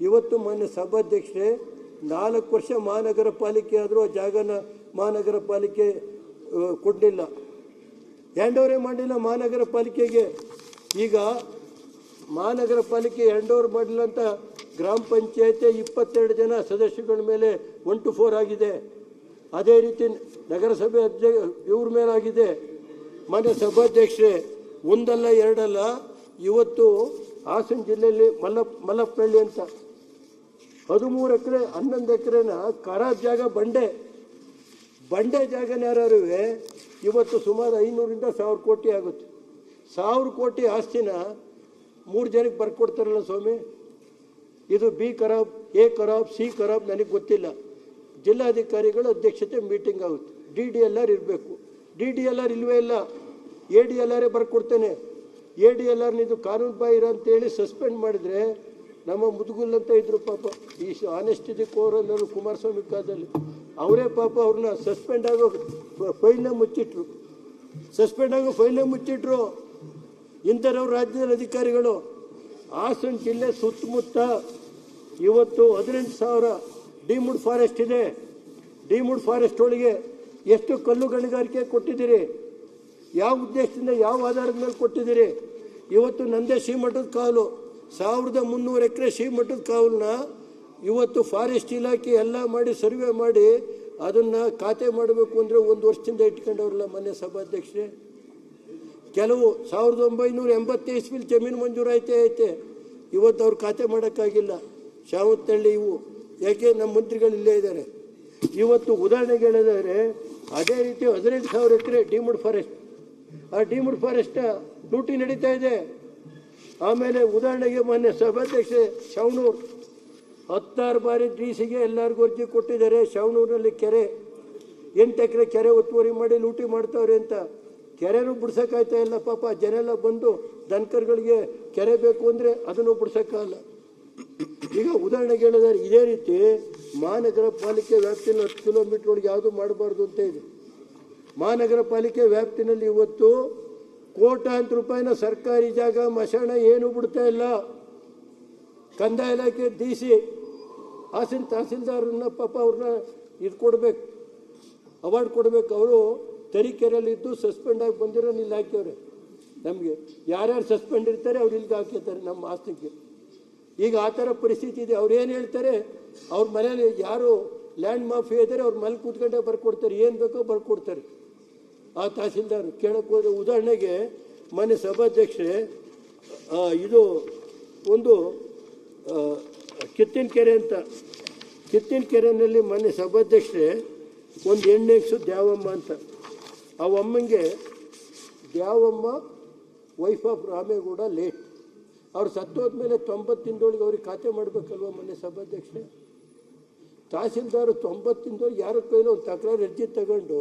ಇವತ್ತು ಮಾನ್ಯ ಸಭಾಧ್ಯಕ್ಷರೇ 4 ವರ್ಷ ಮಹಾನಗರ ಪಾಲಿಕೆ ಆದರೂ ಆ ಜಾಗನ ಮಹಾನಗರ ಪಾಲಿಕೆ ಕೊಡಲಿಲ್ಲ, ಹ್ಯಾಂಡ್ ಓವರೇ ಮಾಡಲಿಲ್ಲ ಮಹಾನಗರ ಪಾಲಿಕೆಗೆ. ಈಗ ಮಹಾನಗರ ಪಾಲಿಕೆ ಹ್ಯಾಂಡ್ ಓವರ್ ಮಾಡಲಿಲ್ಲ ಅಂತ ಗ್ರಾಮ ಪಂಚಾಯತಿ 22 ಜನ ಸದಸ್ಯಗಳ ಮೇಲೆ 1 to 4 ಆಗಿದೆ. ಅದೇ ರೀತಿ ನಗರಸಭೆ ಇವ್ರ ಮೇಲಾಗಿದೆ. ಮಾನ್ಯ ಸಭಾಧ್ಯಕ್ಷರೇ, ಒಂದಲ್ಲ ಎರಡಲ್ಲ, ಇವತ್ತು ಹಾಸನ ಜಿಲ್ಲೆಯಲ್ಲಿ ಮಲ್ಲಪ್ಪನಹಳ್ಳಿ ಅಂತ 13 ಎಕರೆ 11 ಎಕರೆನ ಖರಾಬ್ ಜಾಗ ಬಂಡೆ ಜಾಗನ ಯಾರು ಇವತ್ತು ಸುಮಾರು 500ರಿಂದ 1000 ಕೋಟಿ ಆಗುತ್ತೆ. 1000 ಕೋಟಿ ಆಸ್ತಿನ 3 ಜನಕ್ಕೆ ಬರ್ಕೊಡ್ತಾರಲ್ಲ ಸ್ವಾಮಿ. ಇದು ಬಿ ಖರಾಬ್, ಎ ಖರಾಬ್, ಸಿ ಖರಾಬ್, ನನಗೆ ಗೊತ್ತಿಲ್ಲ. ಜಿಲ್ಲಾಧಿಕಾರಿಗಳ ಅಧ್ಯಕ್ಷತೆ ಮೀಟಿಂಗ್ ಆಗುತ್ತೆ. DDLR ಇರಬೇಕು. DDLR ಇಲ್ವೇ ಇಲ್ಲ. ADLR ಬರ್ಕೊಡ್ತೇನೆ. ADLRನಿದು ಕಾನೂನು ಬಾಹಿರ ಅಂತೇಳಿ ಸಸ್ಪೆಂಡ್ ಮಾಡಿದರೆ ನಮ್ಮ ಮುದುಗುಲ್ ಅಂತ ಇದ್ರು ಪಾಪ, ಈ ಆನೆಸ್ಟಿಟಿ ಕೋರ್ ಅನ್ನೋರು ಕುಮಾರಸ್ವಾಮಿ ಕಾಲದಲ್ಲಿ ಅವರೇ ಪಾಪ ಅವ್ರನ್ನ ಸಸ್ಪೆಂಡ್ ಆಗೋ ಫೈಲ್ನ ಮುಚ್ಚಿಟ್ರು. ಇಂಥವ್ರು ರಾಜ್ಯದ ಅಧಿಕಾರಿಗಳು. ಹಾಸನ ಜಿಲ್ಲೆ ಸುತ್ತಮುತ್ತ ಇವತ್ತು 18,000 ಡಿಮುಡ್ ಫಾರೆಸ್ಟ್ ಇದೆ. ಡಿಮುಡ್ ಫಾರೆಸ್ಟ್ ಒಳಗೆ ಎಷ್ಟು ಕಲ್ಲು ಗಣಿಗಾರಿಕೆ ಕೊಟ್ಟಿದ್ದೀರಿ? ಯಾವ ಉದ್ದೇಶದಿಂದ, ಯಾವ ಆಧಾರದ ಮೇಲೆ ಕೊಟ್ಟಿದ್ದೀರಿ? ಇವತ್ತು ನಂದೇ ಶ್ರೀಮಠದ ಕಾವಲು 1300 ಎಕರೆ ಶ್ರೀಮಠದ ಕಾವಲನ್ನ ಇವತ್ತು ಫಾರೆಸ್ಟ್ ಇಲಾಖೆ ಎಲ್ಲ ಮಾಡಿ ಸರ್ವೆ ಮಾಡಿ ಅದನ್ನು ಖಾತೆ ಮಾಡಬೇಕು ಅಂದರೆ 1 ವರ್ಷದಿಂದ ಇಟ್ಕೊಂಡವ್ರಲ್ಲ ಮಾನ್ಯ ಸಭಾಧ್ಯಕ್ಷರೇ. ಕೆಲವು 1980 ಇಸ್ವಿಲಿ ಜಮೀನು ಮಂಜೂರಾಯ್ತೆ, ಇವತ್ತು ಅವ್ರು ಖಾತೆ ಮಾಡೋಕ್ಕಾಗಿಲ್ಲ. ಶಾವತ್ತಹಳ್ಳಿ ಇವು ಯಾಕೆ ನಮ್ಮ ಮಂತ್ರಿಗಳು ಇಲ್ಲೇ ಇದ್ದಾರೆ. ಇವತ್ತು ಉದಾಹರಣೆಗೆ ಹೇಳಿದರೆ ಅದೇ ರೀತಿ 18,000 ಎಕರೆ ಡಿಮುಡ್ ಫಾರೆಸ್ಟ್, ಆ ಡಿಮುಡ್ ಫಾರೆಸ್ಟ್ ಡ್ಯೂಟಿ ನಡೀತಾ ಇದೆ. ಆಮೇಲೆ ಉದಾಹರಣೆಗೆ ಮಾನ್ಯ ಸಭಾಧ್ಯಕ್ಷ ಶಾವನೂರು 16 ಬಾರಿ DCಗೆ ಎಲ್ಲರಿಗೂ ಅರ್ಜಿ ಕೊಟ್ಟಿದ್ದಾರೆ. ಶಾವನೂರಿನಲ್ಲಿ ಕೆರೆ 8 ಎಕರೆ ಕೆರೆ ಒತ್ತುವರಿ ಮಾಡಿ ಲೂಟಿ ಮಾಡ್ತಾವ್ರೆ ಅಂತ. ಕೆರೆನೂ ಬಿಡ್ಸೋಕ್ಕಾಯ್ತಾ ಇಲ್ಲ ಪಾಪ. ಜನ ಎಲ್ಲ ಬಂದು ದನಕರುಗಳಿಗೆ ಕೆರೆ ಬೇಕು ಅಂದರೆ ಅದನ್ನು ಬಿಡ್ಸೋಕ್ಕಾಗಲ್ಲ. ಈಗ ಉದಾಹರಣೆಗೆ ಹೇಳಿದರೆ ಇದೇ ರೀತಿ ಮಹಾನಗರ ಪಾಲಿಕೆ ವ್ಯಾಪ್ತಿಯಲ್ಲಿ 10 ಕಿಲೋಮೀಟರ್ ಒಳಗೆ ಯಾವುದು ಮಾಡಬಾರ್ದು ಅಂತ ಇದೆ. ಮಹಾನಗರ ಪಾಲಿಕೆ ವ್ಯಾಪ್ತಿನಲ್ಲಿ ಇವತ್ತು ಕೋಟ್ಯಾಂತರ ರೂಪಾಯಿನ ಸರ್ಕಾರಿ ಜಾಗ ಮಶಾಣ ಏನು ಬಿಡ್ತಾ ಇಲ್ಲ. ಕಂದಾಯ ಇಲಾಖೆ DC ಹಾಸನ ತಹಸೀಲ್ದಾರನ್ನ ಪಾಪ ಅವ್ರನ್ನ ಇದು ಕೊಡಬೇಕು, ಅವಾರ್ಡ್ ಕೊಡಬೇಕು. ಅವರು ತರೀಕೆರೆಯಲ್ಲಿದ್ದು ಸಸ್ಪೆಂಡ್ ಆಗಿ ಬಂದಿರೋ ಇಲ್ಲಿ ಹಾಕ್ಯವ್ರೆ. ನಮಗೆ ಯಾರ್ಯಾರು ಸಸ್ಪೆಂಡ್ ಇರ್ತಾರೆ ಅವ್ರು ಇಲ್ಲಿಗೆ ಹಾಕಿರ್ತಾರೆ ನಮ್ಮ ಆಸ್ತಿಗೆ. ಈಗ ಆ ಥರ ಪರಿಸ್ಥಿತಿ ಇದೆ. ಅವ್ರು ಏನು ಹೇಳ್ತಾರೆ, ಅವ್ರ ಮನೇಲಿ ಯಾರು ಲ್ಯಾಂಡ್ ಮಾಫಿಯಾ ಇದ್ದಾರೆ ಅವ್ರ ಮನೇಲಿ ಕೂತ್ಕೊಂಡೇ ಬರ್ಕೊಡ್ತಾರೆ, ಏನು ಬೇಕೋ ಬರ್ಕೊಡ್ತಾರೆ ಆ ತಹಸೀಲ್ದಾರ್. ಕೇಳಕ್ಕೆ ಹೋದ್ರೆ ಉದಾಹರಣೆಗೆ ಮಾನ್ಯ ಸಭಾಧ್ಯಕ್ಷರೇ, ಇದು ಒಂದು ಕಿತ್ತಿನ ಕೆರೆ ಅಂತ, ಕಿತ್ತಿನ ಕೆರೆಯಲ್ಲಿ ಮಾನ್ಯ ಸಭಾಧ್ಯಕ್ಷರೇ ಒಂದು ಹೆಣ್ಣೆಕ್ಸು ದ್ಯಾವಮ್ಮ ಅಂತ. ಆ ಅಮ್ಮಂಗೆ Dyavamma wife of Ramegowda late. ಅವ್ರು ಸತ್ತೋದ್ಮೇಲೆ 90 ದಿನದೊಳಗೆ ಅವ್ರಿಗೆ ಖಾತೆ ಮಾಡಬೇಕಲ್ವ ಮಾನ್ಯ ಸಭಾಧ್ಯಕ್ಷರೇ. ತಹಸೀಲ್ದಾರು 90 ದಿನದೊಳಗೆ ಯಾರ ಕೈಲೋ ಒಂದು ತಕರಾರು ಅರ್ಜಿ ತಗೊಂಡು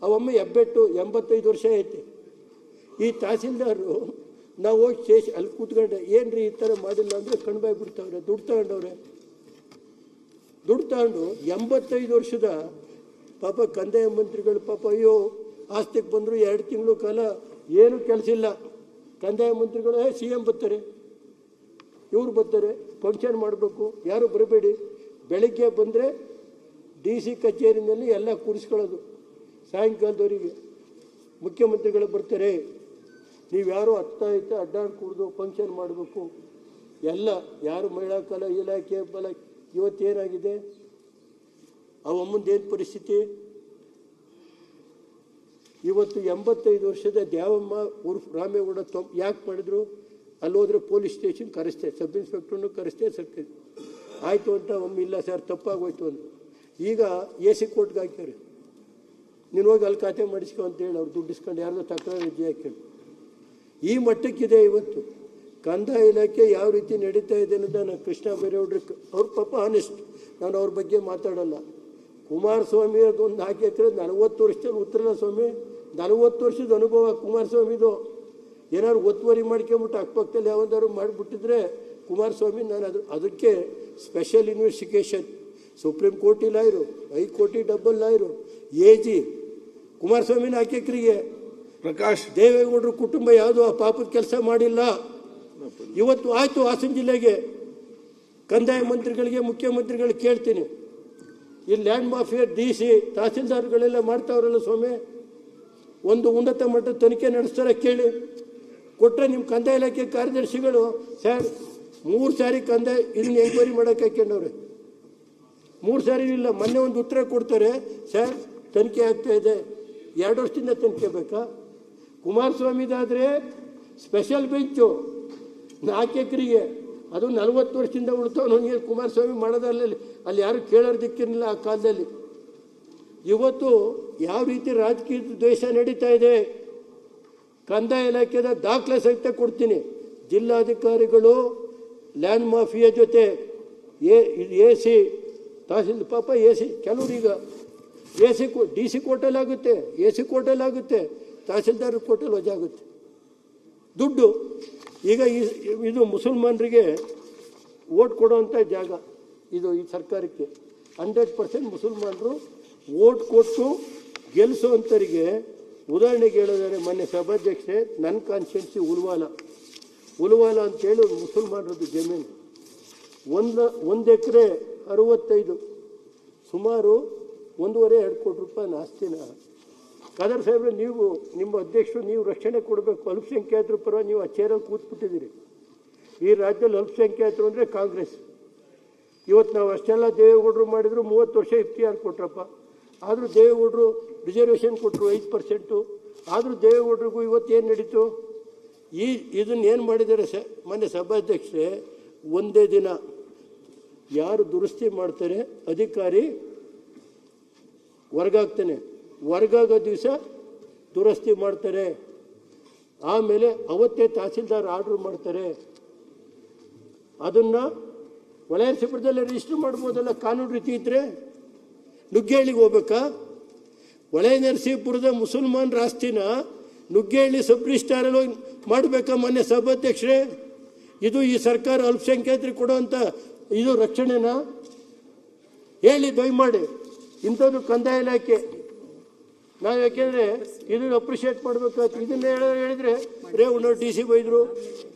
ಅವಮ್ಮ ಹೆಬ್ಬೆಟ್ಟು 85 ವರ್ಷ ಐತೆ. ಈ ತಹಸೀಲ್ದಾರು ನಾವು ಹೋಗಿ ಅಲ್ಲಿ ಕೂತ್ಕೊಂಡೆ, ಏನ್ರಿ ಈ ಥರ ಮಾಡಿಲ್ಲ ಅಂದರೆ ಕಣ್ಬಾಯಿ ಬಿಡ್ತಾವ್ರೆ. ದುಡ್ಡು ತಗೊಂಡು 85 ವರ್ಷದ ಪಾಪ ಕಂದಾಯ ಮಂತ್ರಿಗಳು ಪಾಪ ಅಯ್ಯೋ ಆಸ್ತಿಗೆ ಬಂದರು 2 ತಿಂಗಳು ಕಾಲ ಏನೂ ಕೆಲಸ ಇಲ್ಲ. ಕಂದಾಯ ಮಂತ್ರಿಗಳು CM ಬರ್ತಾರೆ, ಇವ್ರು ಬರ್ತಾರೆ, ಫಂಕ್ಷನ್ ಮಾಡಬೇಕು, ಯಾರು ಬರಬೇಡಿ. ಬೆಳಗ್ಗೆ ಬಂದರೆ DC ಕಚೇರಿನಲ್ಲಿ ಎಲ್ಲ ಕೂರಿಸ್ಕೊಳ್ಳೋದು. ಸಾಯಂಕಾಲದವರಿಗೆ ಮುಖ್ಯಮಂತ್ರಿಗಳು ಬರ್ತಾರೆ, ನೀವು ಯಾರು ಹತ್ತಾಯ್ತು ಅಡ್ಡಾಡಿ ಕುಡಿದು ಫಂಕ್ಷನ್ ಮಾಡಬೇಕು. ಎಲ್ಲ ಯಾರು ಮಹಿಳಾ ಕಲಾ ಇಲಾಖೆ ಬಲ. ಇವತ್ತೇನಾಗಿದೆ ಅವಮ್ಮಂದೇನು ಪರಿಸ್ಥಿತಿ? ಇವತ್ತು 85 ವರ್ಷದ ದ್ಯಾವಮ್ಮ ಉರ್ಫ್ ರಾಮೇಗೌಡ ಯಾಕೆ ಮಾಡಿದ್ರು? ಅಲ್ಲಿ ಹೋದರೆ ಪೊಲೀಸ್ ಸ್ಟೇಷನ್ ಕರೆಸ್ತೆ, ಸಬ್ ಇನ್ಸ್ಪೆಕ್ಟ್ರನ್ನು ಕರೆಸ್ತೆ, ಸರ್ಕಾರ ಆಯಿತು ಅಂತ ಒಮ್ಮೆ ಇಲ್ಲ ಸರ್ ತಪ್ಪಾಗೋಯ್ತು ಅಂತ. ಈಗ AC ಕೋರ್ಟ್ಗೆ ಹಾಕ್ಯಾರೆ, ನೀನು ಹೋಗಿ ಅಲ್ಲಿ ಖಾತೆ ಮಾಡಿಸ್ಕೊ ಅಂತೇಳಿ ಅವ್ರು ದುಡ್ಡಿಸ್ಕೊಂಡು ಯಾರ್ದೋ ತಕರಾರು ಅರ್ಜಿ ಹಾಕ್ಯಾರ. ಈ ಮಟ್ಟಕ್ಕಿದೆ ಇವತ್ತು ಕಂದಾಯ ಇಲಾಖೆ ಯಾವ ರೀತಿ ನಡೀತಾ ಇದೆ ಅನ್ನೋದನ್ನು ಕೃಷ್ಣ ಬೈರೇಗೌಡರು ಅವ್ರ ಪಾಪ ಆನೆಸ್ಟ್, ನಾನು ಅವ್ರ ಬಗ್ಗೆ ಮಾತಾಡಲ್ಲ. ಕುಮಾರಸ್ವಾಮಿ ಅದೊಂದು 4 ಎಕರೆ 40 ವರ್ಷದಲ್ಲಿ ಉತ್ತರಲ್ಲ ಸ್ವಾಮಿ. 40 ವರ್ಷದ ಅನುಭವ ಕುಮಾರಸ್ವಾಮಿದು. ಏನಾದ್ರು ಒತ್ತುವರಿ ಮಾಡ್ಕೊಂಬಿಟ್ಟು ಅಕ್ಕಪಕ್ಕದಲ್ಲಿ ಯಾವ್ದಾದ್ರು ಮಾಡಿಬಿಟ್ಟಿದ್ರೆ ಕುಮಾರಸ್ವಾಮಿ, ನಾನು ಅದಕ್ಕೆ special investigation, supreme court lawyer, ಹೈಕೋರ್ಟಿ ಡಬಲ್ ಲಾಯರು, AG ಕುಮಾರಸ್ವಾಮಿ 4 ಎಕರೆಗೆ ಪ್ರಕಾಶ್ ದೇವೇಗೌಡರ ಕುಟುಂಬ ಯಾವುದು ಆ ಪಾಪದ ಕೆಲಸ ಮಾಡಿಲ್ಲ. ಇವತ್ತು ಆಯ್ತು ಹಾಸನ ಜಿಲ್ಲೆಗೆ ಕಂದಾಯ ಮಂತ್ರಿಗಳಿಗೆ, ಮುಖ್ಯಮಂತ್ರಿಗಳಿಗೆ ಕೇಳ್ತೀನಿ, ಈ ಲ್ಯಾಂಡ್ ಮಾಫಿಯಾ DC ತಹಸೀಲ್ದಾರ್ಗಳೆಲ್ಲ ಮಾಡ್ತಾವ್ರಲ್ಲ ಸ್ವಾಮಿ, ಒಂದು ಉನ್ನತ ಮಟ್ಟದ ತನಿಖೆ ನಡೆಸ್ತಾರೆ ಕೇಳಿ. ಕೊಟ್ಟರೆ ನಿಮ್ಮ ಕಂದಾಯ ಇಲಾಖೆ ಕಾರ್ಯದರ್ಶಿಗಳು ಸರ್ 3 ಸಾರಿ ಕಂದಾಯ ಇದನ್ನ ಎಂಕ್ವೈರಿ ಮಾಡೋಕೆ ಹಾಕ್ಕೊಂಡವ್ರೆ. 3 ಸಾರಿ ಇಲ್ಲ, ಮೊನ್ನೆ ಒಂದು ಉತ್ತರ ಕೊಡ್ತಾರೆ, ಸರ್ ತನಿಖೆ ಆಗ್ತಾ ಇದೆ. 2 ವರ್ಷದಿಂದ ತನಿಖೆ ಬೇಕಾ? ಕುಮಾರಸ್ವಾಮಿದಾದರೆ ಸ್ಪೆಷಲ್ ಬೆಂಚು 4 ಎಕರೆಗೆ, ಅದು 40 ವರ್ಷದಿಂದ ಉಳ್ತಾವನಿಗೆ ಕುಮಾರಸ್ವಾಮಿ ಮಾಡೋದಲ್ಲಿ ಅಲ್ಲಿ ಯಾರು ಕೇಳೋದಕ್ಕಿರಲಿಲ್ಲ ಆ ಕಾಲದಲ್ಲಿ. ಇವತ್ತು ಯಾವ ರೀತಿ ರಾಜಕೀಯ ದ್ವೇಷ ನಡೀತಾ ಇದೆ, ಕಂದಾಯ ಇಲಾಖೆದ ದಾಖಲೆ ಸಹಿತ ಕೊಡ್ತೀನಿ. ಜಿಲ್ಲಾಧಿಕಾರಿಗಳು ಲ್ಯಾಂಡ್ ಮಾಫಿಯಾ ಜೊತೆ AC ತಹಸೀಲ್ ಪಾಪ AC ಕೆಲವರೀಗ AC DC ಕೋರ್ಟಲ್ಲಿ ಆಗುತ್ತೆ, AC ಕೋರ್ಟಲ್ಲಿ ಆಗುತ್ತೆ, ತಹಸೀಲ್ದಾರ್ ಕೋರ್ಟಲ್ಲಿ ವಜಾಗುತ್ತೆ ದುಡ್ಡು. ಈಗ ಇದು ಮುಸಲ್ಮಾನರಿಗೆ ಓಟ್ ಕೊಡುವಂಥ ಜಾಗ ಇದು. ಈ ಸರ್ಕಾರಕ್ಕೆ 100% ಮುಸಲ್ಮಾನರು ಓಟ್ ಕೊಟ್ಟು ಗೆಲ್ಲಿಸುವಂಥವರಿಗೆ. ಉದಾಹರಣೆಗೆ ಹೇಳಿದರೆ ಮೊನ್ನೆ ಸಭಾಧ್ಯಕ್ಷೆ ನನ್ನ ಕಾನ್ಸ್ಟಿಟ್ಯೂನ್ಸಿ ಉಲ್ವಾಲ ಅಂತೇಳಿ ಮುಸಲ್ಮಾನರದ್ದು ಜಮೀನು 1 ಎಕರೆ 65, ಸುಮಾರು 1.5-2 ಕೋಟಿ ರೂಪಾಯಿ ಆಸ್ತಿನ ಖಾದರ್ ಸಾಹೇಬ್ರೆ ನೀವು ನಿಮ್ಮ ಅಧ್ಯಕ್ಷರು ನೀವು ರಕ್ಷಣೆ ಕೊಡಬೇಕು. ಅಲ್ಪಸಂಖ್ಯಾತರ ಪರ ನೀವು ಆ ಚೇರಲ್ಲಿ ಕೂತ್ಬಿಟ್ಟಿದ್ದೀರಿ. ಈ ರಾಜ್ಯದಲ್ಲಿ ಅಲ್ಪಸಂಖ್ಯಾತರು ಅಂದರೆ ಕಾಂಗ್ರೆಸ್. ಇವತ್ತು ನಾವು ಅಷ್ಟೆಲ್ಲ ದೇವೇಗೌಡರು ಮಾಡಿದ್ರು 30 ವರ್ಷ FTR ಕೊಟ್ರಪ್ಪ. ಆದರೂ ದೇವೇಗೌಡರು ರಿಸರ್ವೇಷನ್ ಕೊಟ್ಟರು 5%. ಆದರೂ ದೇವೇಗೌಡರಿಗೂ ಇವತ್ತೇನು ನಡೀತು? ಇದನ್ನೇನು ಮಾಡಿದ್ದಾರೆ ಮೊನ್ನೆ ಸಭಾಧ್ಯಕ್ಷರೇ, ಒಂದೇ ದಿನ ಯಾರು ದುರಸ್ತಿ ಮಾಡ್ತಾರೆ ಅಧಿಕಾರಿ ಹೊರಗಾಗ್ತಾನೆ, ಹೊರಗಾಗೋ ದಿವಸ ದುರಸ್ತಿ ಮಾಡ್ತಾರೆ, ಆಮೇಲೆ ಅವತ್ತೇ ತಹಸೀಲ್ದಾರ್ ಆರ್ಡ್ರ್ ಮಾಡ್ತಾರೆ. ಅದನ್ನು ವಲಯಸಿಪುರದಲ್ಲೇ ರಿಜಿಸ್ಟರ್ ಮಾಡ್ಬೋದಲ್ಲ ಕಾನೂನು ರೀತಿ ಇದ್ದರೆ. ನುಗ್ಗೇಹಳ್ಳಿಗೆ ಹೋಗ್ಬೇಕಾ? ಹೊಳೆ ನರಸೀಪುರದ ಮುಸಲ್ಮಾನರ ಆಸ್ತಿನ ನುಗ್ಗೇಹಳ್ಳಿ ಸಬ್ ರಿಜಿಸ್ಟ್ರಾರಲ್ಲಿ ಹೋಗಿ ಮಾಡಬೇಕಾ ಮೊನ್ನೆ ಸಭಾಧ್ಯಕ್ಷರೇ? ಇದು ಈ ಸರ್ಕಾರ ಅಲ್ಪಸಂಖ್ಯಾತರಿಗೆ ಕೊಡುವಂಥ ಇದು ರಕ್ಷಣೆನಾ? ಹೇಳಿ ದಯಮಾಡಿ. ಇಂಥದ್ದು ಕಂದಾಯ ಇಲಾಖೆ ನಾವು ಯಾಕೆಂದರೆ ಇದನ್ನು ಅಪ್ರಿಷಿಯೇಟ್ ಮಾಡಬೇಕಾಯ್ತು. ಇದನ್ನು ಹೇಳಿದರೆ ರೇವಣ್ಣ DC ಬೈದರು,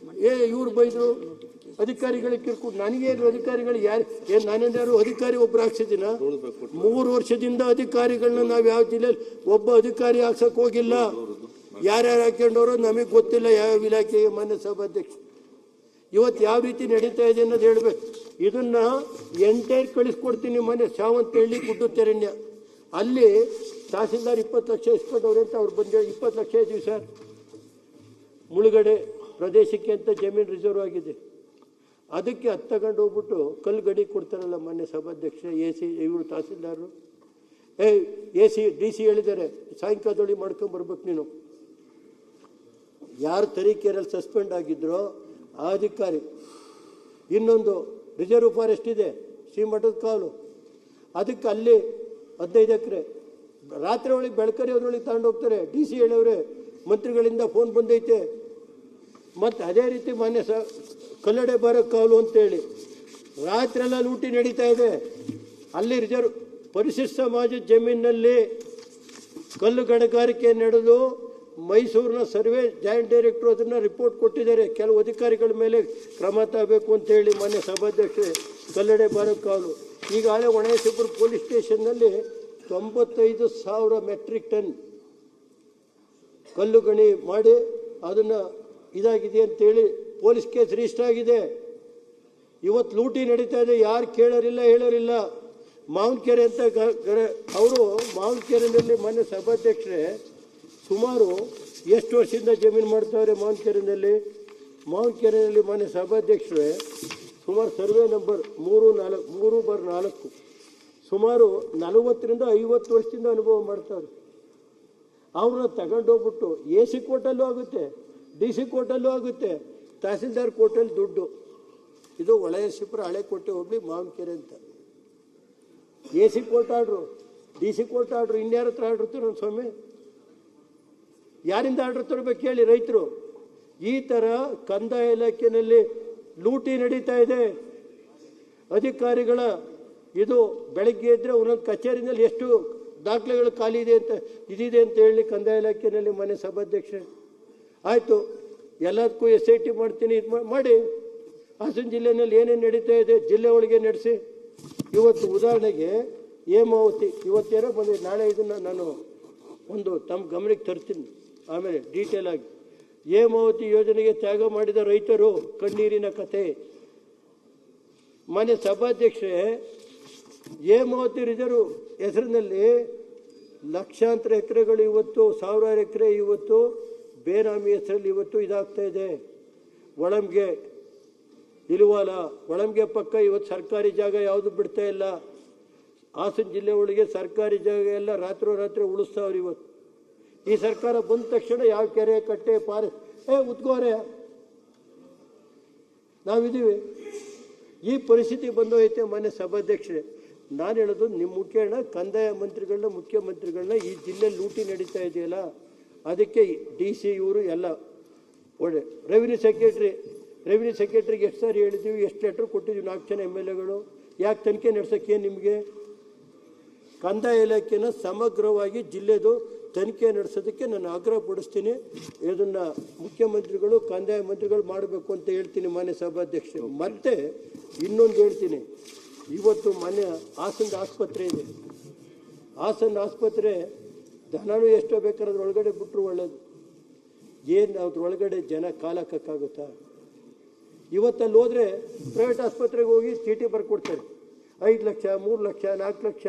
ಇವ್ರು ಬೈದರು, ಅಧಿಕಾರಿಗಳಿಗೆ ಕಿರ್ಕೊಂಡು. ನನಗೇನು ಅಧಿಕಾರಿಗಳು ಏನು ನಾನೇನಾದ್ರು ಅಧಿಕಾರಿ ಒಬ್ಬರು ಹಾಕ್ಸಿದ್ದೀನ? 3 ವರ್ಷದಿಂದ ಅಧಿಕಾರಿಗಳನ್ನ ನಾವು ಯಾವ ಜಿಲ್ಲೆಯಲ್ಲಿ ಒಬ್ಬ ಅಧಿಕಾರಿ ಹಾಕ್ಸಕ್ಕೆ ಹೋಗಿಲ್ಲ. ಯಾರ್ಯಾರು ಹಾಕ್ಕೊಂಡವರು ನಮಗೆ ಗೊತ್ತಿಲ್ಲ. ಯಾವ ಇಲಾಖೆಗೆ ಮಾನ್ಯ ಸಭಾಧ್ಯಕ್ಷ ಇವತ್ತು ಯಾವ ರೀತಿ ನಡೀತಾ ಇದೆ ಅನ್ನೋದು ಹೇಳ್ಬೇಕು. ಇದನ್ನು ಎಂಟೈರ್ ಕಳಿಸ್ಕೊಡ್ತೀನಿ. ಮನೆ ಸಾವಂತಹಳ್ಳಿ ಗುಡ್ಡುತೆರಣ್ಯ ಅಲ್ಲಿ ತಹಸೀಲ್ದಾರ್ 20 ಲಕ್ಷ ಇಸ್ಕೊಂಡವ್ರೆ ಅಂತ ಅವ್ರು ಬಂದು 20 ಲಕ್ಷ ಇದ್ದೀವಿ ಸರ್, ಮುಳುಗಡೆ ಪ್ರದೇಶಕ್ಕೆ ಅಂತ ಜಮೀನು ರಿಸರ್ವ್ ಆಗಿದೆ. ಅದಕ್ಕೆ ಅದು ತಗೊಂಡು ಹೋಗ್ಬಿಟ್ಟು ಕಲ್ಲು ಗಡಿ ಕೊಡ್ತಾರಲ್ಲ ಮೊನ್ನೆ ಸಭಾಧ್ಯಕ್ಷ AC ಇವರು ತಹಸೀಲ್ದಾರರು AC DC ಹೇಳಿದ್ದಾರೆ ಸಾಯಂಕಾಲದೊಳಗೆ ಮಾಡ್ಕೊಂಬರ್ಬೇಕು ನೀನು. ಯಾರು ತರೀಕೆರೆಯಲ್ಲಿ ಸಸ್ಪೆಂಡ್ ಆಗಿದ್ರೋ ಆ ಅಧಿಕಾರಿ. ಇನ್ನೊಂದು ರಿಸರ್ವ್ ಫಾರೆಸ್ಟ್ ಇದೆ ಶ್ರೀಮಠದ ಕಾಲು, ಅದಕ್ಕೆ ಅಲ್ಲಿ 15 ಎಕರೆ ರಾತ್ರಿ ಒಳಗೆ ಬೆಳಕರಿ ಅದರೊಳಗೆ ತಗೊಂಡೋಗ್ತಾರೆ. DC ಹೇಳವ್ರೆ ಮಂತ್ರಿಗಳಿಂದ ಫೋನ್ ಬಂದೈತೆ. ಮತ್ತು ಅದೇ ರೀತಿ ಮಾನ್ಯ ಕಲ್ಲಡೆ ಬಾರ ಕಾಲು ಅಂತೇಳಿ ರಾತ್ರೆಲ್ಲ ಲೂಟಿ ನಡೀತಾ ಇದೆ. ಅಲ್ಲಿ ರಿಸರ್ವ್ ಪರಿಶಿಷ್ಟ ಸಮಾಜದ ಜಮೀನಿನಲ್ಲಿ ಕಲ್ಲು ಗಣಿಗಾರಿಕೆ ನಡೆದು ಮೈಸೂರಿನ ಸರ್ವೆ ಜಾಯಿಂಟ್ ಡೈರೆಕ್ಟ್ರು ಅದನ್ನು ರಿಪೋರ್ಟ್ ಕೊಟ್ಟಿದ್ದಾರೆ. ಕೆಲವು ಅಧಿಕಾರಿಗಳ ಮೇಲೆ ಕ್ರಮ ತಗೋಬೇಕು ಅಂತೇಳಿ ಮಾನ್ಯ ಸಭಾಧ್ಯಕ್ಷರೇ ಕಲ್ಲಡೆ ಬಾರ ಕಾಲು. ಈಗಾಗಲೇ ಹೊಣೆಸಿಪುರ ಪೊಲೀಸ್ ಸ್ಟೇಷನ್ನಲ್ಲಿ 95,000 ಮೆಟ್ರಿಕ್ ಟನ್ ಕಲ್ಲು ಗಣಿ ಮಾಡಿ ಅದನ್ನು ಇದಾಗಿದೆ ಅಂತೇಳಿ ಪೊಲೀಸ್ ಕೇಸ್ ರಿಜಿಸ್ಟರ್ ಆಗಿದೆ. ಇವತ್ತು ಲೂಟಿ ನಡೀತಾ ಇದೆ, ಯಾರು ಕೇಳೋರಿಲ್ಲ ಹೇಳೋರಿಲ್ಲ. ಮಾವನಕೆರೆ ಅಂತ ಅವರು ಮಾವನಕೆರೆಯಲ್ಲಿ ಮೊನ್ನೆ ಸಭಾಧ್ಯಕ್ಷರೇ ಸುಮಾರು ಎಷ್ಟು ವರ್ಷದಿಂದ ಜಮೀನು ಮಾಡ್ತಾವ್ರೆ ಮಾವನಕೆರೆಯಲ್ಲಿ ಮೊನ್ನೆ ಸಭಾಧ್ಯಕ್ಷರೇ ಸುಮಾರು ಸರ್ವೆ ನಂಬರ್ 3/4 ಸುಮಾರು 40ರಿಂದ 50 ವರ್ಷದಿಂದ ಅನುಭವ ಮಾಡ್ತಾರೆ. ಅವ್ರನ್ನ ತಗೊಂಡೋಗ್ಬಿಟ್ಟು AC ಕೋರ್ಟಲ್ಲೂ ಆಗುತ್ತೆ, DC ಕೋರ್ಟಲ್ಲೂ ಆಗುತ್ತೆ, ತಹಸೀಲ್ದಾರ್ ಕೋರ್ಟಲ್ಲಿ ದುಡ್ಡು. ಇದು ಹೊಳೆನರಸೀಪುರ ಹಳೆಕೋಟೆ ಹೋಗ್ಲಿ ಮಾವನಕೆರೆ ಅಂತ AC court order, DC court order. ಇನ್ಯಾರ ಹತ್ರ ಆರ್ಡ್ರ್ ತರೋ ಸ್ವಾಮಿ? ಯಾರಿಂದ ಆರ್ಡ್ರ್ ತರಬೇಕು ಹೇಳಿ? ರೈತರು. ಈ ಥರ ಕಂದಾಯ ಇಲಾಖೆಯಲ್ಲಿ ಲೂಟಿ ನಡೀತಾ ಇದೆ. ಅಧಿಕಾರಿಗಳ ಇದು ಬೆಳಗ್ಗೆ ಇದ್ದರೆ ಒಂದೊಂದು ಕಚೇರಿನಲ್ಲಿ ಎಷ್ಟು ದಾಖಲೆಗಳು ಖಾಲಿ ಇದೆ ಅಂತ ಇದಿದೆ ಅಂತ ಹೇಳಿ ಕಂದಾಯ ಇಲಾಖೆಯಲ್ಲಿ ಮನೆ ಸಭಾಧ್ಯಕ್ಷ ಆಯಿತು ಎಲ್ಲದಕ್ಕೂ SIT ಮಾಡ್ತೀನಿ ಇದು ಮಾಡಿ ಹಾಸನ ಜಿಲ್ಲೆಯಲ್ಲಿ ಏನೇನು ನಡೀತಾ ಇದೆ ಜಿಲ್ಲೆ ಒಳಗೆ ನಡೆಸಿ. ಇವತ್ತು ಉದಾಹರಣೆಗೆ ಹೇಮಾವತಿ ಇವತ್ತೇನೋ ಬಂದಿದೆ, ನಾಳೆ ಇದನ್ನು ನಾನು ಒಂದು ತಮ್ಮ ಗಮನಕ್ಕೆ ತರ್ತೀನಿ ಆಮೇಲೆ ಡೀಟೇಲ್ ಆಗಿ. ಹೇಮಾವತಿ ಯೋಜನೆಗೆ ತ್ಯಾಗ ಮಾಡಿದ ರೈತರು ಕಣ್ಣೀರಿನ ಕತೆ. ಮಾನ್ಯ ಸಭಾಧ್ಯಕ್ಷರೇ, ಹೇಮಾವತಿ ರಿಸರ್ವ್ ಹೆಸರಿನಲ್ಲಿ ಲಕ್ಷಾಂತರ ಎಕರೆಗಳು ಇವತ್ತು, ಸಾವಿರಾರು ಎಕರೆ ಇವತ್ತು ಬೇನಾಮಿ ಹೆಸರಲ್ಲಿ ಇವತ್ತು ಇದಾಗ್ತಾ ಇದೆ. ಒಳಂಗೆ ಇಲ್ವಾಲ ಒಳಂಗೆ ಪಕ್ಕ ಇವತ್ತು ಸರ್ಕಾರಿ ಜಾಗ ಯಾವುದು ಬಿಡ್ತಾ ಇಲ್ಲ. ಹಾಸನ ಜಿಲ್ಲೆ ಒಳಗೆ ಸರ್ಕಾರಿ ಜಾಗ ಎಲ್ಲ ರಾತ್ರೋರಾತ್ರಿ ಉಳಿಸ್ತಾವ್ರು. ಇವತ್ತು ಈ ಸರ್ಕಾರ ಬಂದ ತಕ್ಷಣ ಯಾವ ಕೆರೆ ಕಟ್ಟೆ ಉದ್ಗೋರೆ ನಾವಿದ್ದೀವಿ. ಈ ಪರಿಸ್ಥಿತಿ ಬಂದೋಯ್ತೆ. ಮಾನ್ಯ ಸಭಾಧ್ಯಕ್ಷರೇ, ನಾನು ಹೇಳೋದು ನಿಮ್ಮ ಮುಖೇನ ಕಂದಾಯ ಮಂತ್ರಿಗಳನ್ನ, ಮುಖ್ಯಮಂತ್ರಿಗಳನ್ನ, ಈ ಜಿಲ್ಲೆಯಲ್ಲಿ ಲೂಟಿ ನಡೀತಾ ಇದೆಯಲ್ಲ ಅದಕ್ಕೆ DC ಇವರು ಎಲ್ಲ ಒಳ್ಳೆ ರೆವಿನ್ಯೂ ಸೆಕ್ರೆಟ್ರಿಗೆ ಎಷ್ಟು ಸಾರಿ ಹೇಳಿದ್ದೀವಿ, ಎಷ್ಟು ಲೆಟ್ರ್ ಕೊಟ್ಟಿದ್ದೀವಿ 4 ಜನ MLAಗಳು. ಯಾಕೆ ತನಿಖೆ ನಡೆಸೋಕ್ಕೆ ನಿಮಗೆ? ಕಂದಾಯ ಇಲಾಖೆನ ಸಮಗ್ರವಾಗಿ ಜಿಲ್ಲೆದು ತನಿಖೆ ನಡೆಸೋದಕ್ಕೆ ನಾನು ಆಗ್ರಹ ಪಡಿಸ್ತೀನಿ. ಇದನ್ನು ಮುಖ್ಯಮಂತ್ರಿಗಳು, ಕಂದಾಯ ಮಂತ್ರಿಗಳು ಮಾಡಬೇಕು ಅಂತ ಹೇಳ್ತೀನಿ ಮಾನ್ಯ ಸಭಾಧ್ಯಕ್ಷರು. ಮತ್ತೆ ಇನ್ನೊಂದು ಹೇಳ್ತೀನಿ, ಇವತ್ತು ಮಾನ್ಯ ಹಾಸನ ಆಸ್ಪತ್ರೆ ಇದೆ. ಹಾಸನ ಆಸ್ಪತ್ರೆ ದನನೂ ಎಷ್ಟೋ ಬೇಕಾದ್ರೆ ಅದ್ರೊಳಗಡೆ ಬಿಟ್ಟರು ಒಳ್ಳೇದು. ಏನು ಅದ್ರೊಳಗಡೆ ಜನ ಕಾಲಕ್ಕಾಗುತ್ತಾ? ಇವತ್ತಲ್ಲಿ ಹೋದರೆ ಪ್ರೈವೇಟ್ ಆಸ್ಪತ್ರೆಗೆ ಹೋಗಿ ಚೀಟಿ ಬರ್ಕೊಡ್ತಾರೆ, 5 ಲಕ್ಷ, 3 ಲಕ್ಷ, 4 ಲಕ್ಷ.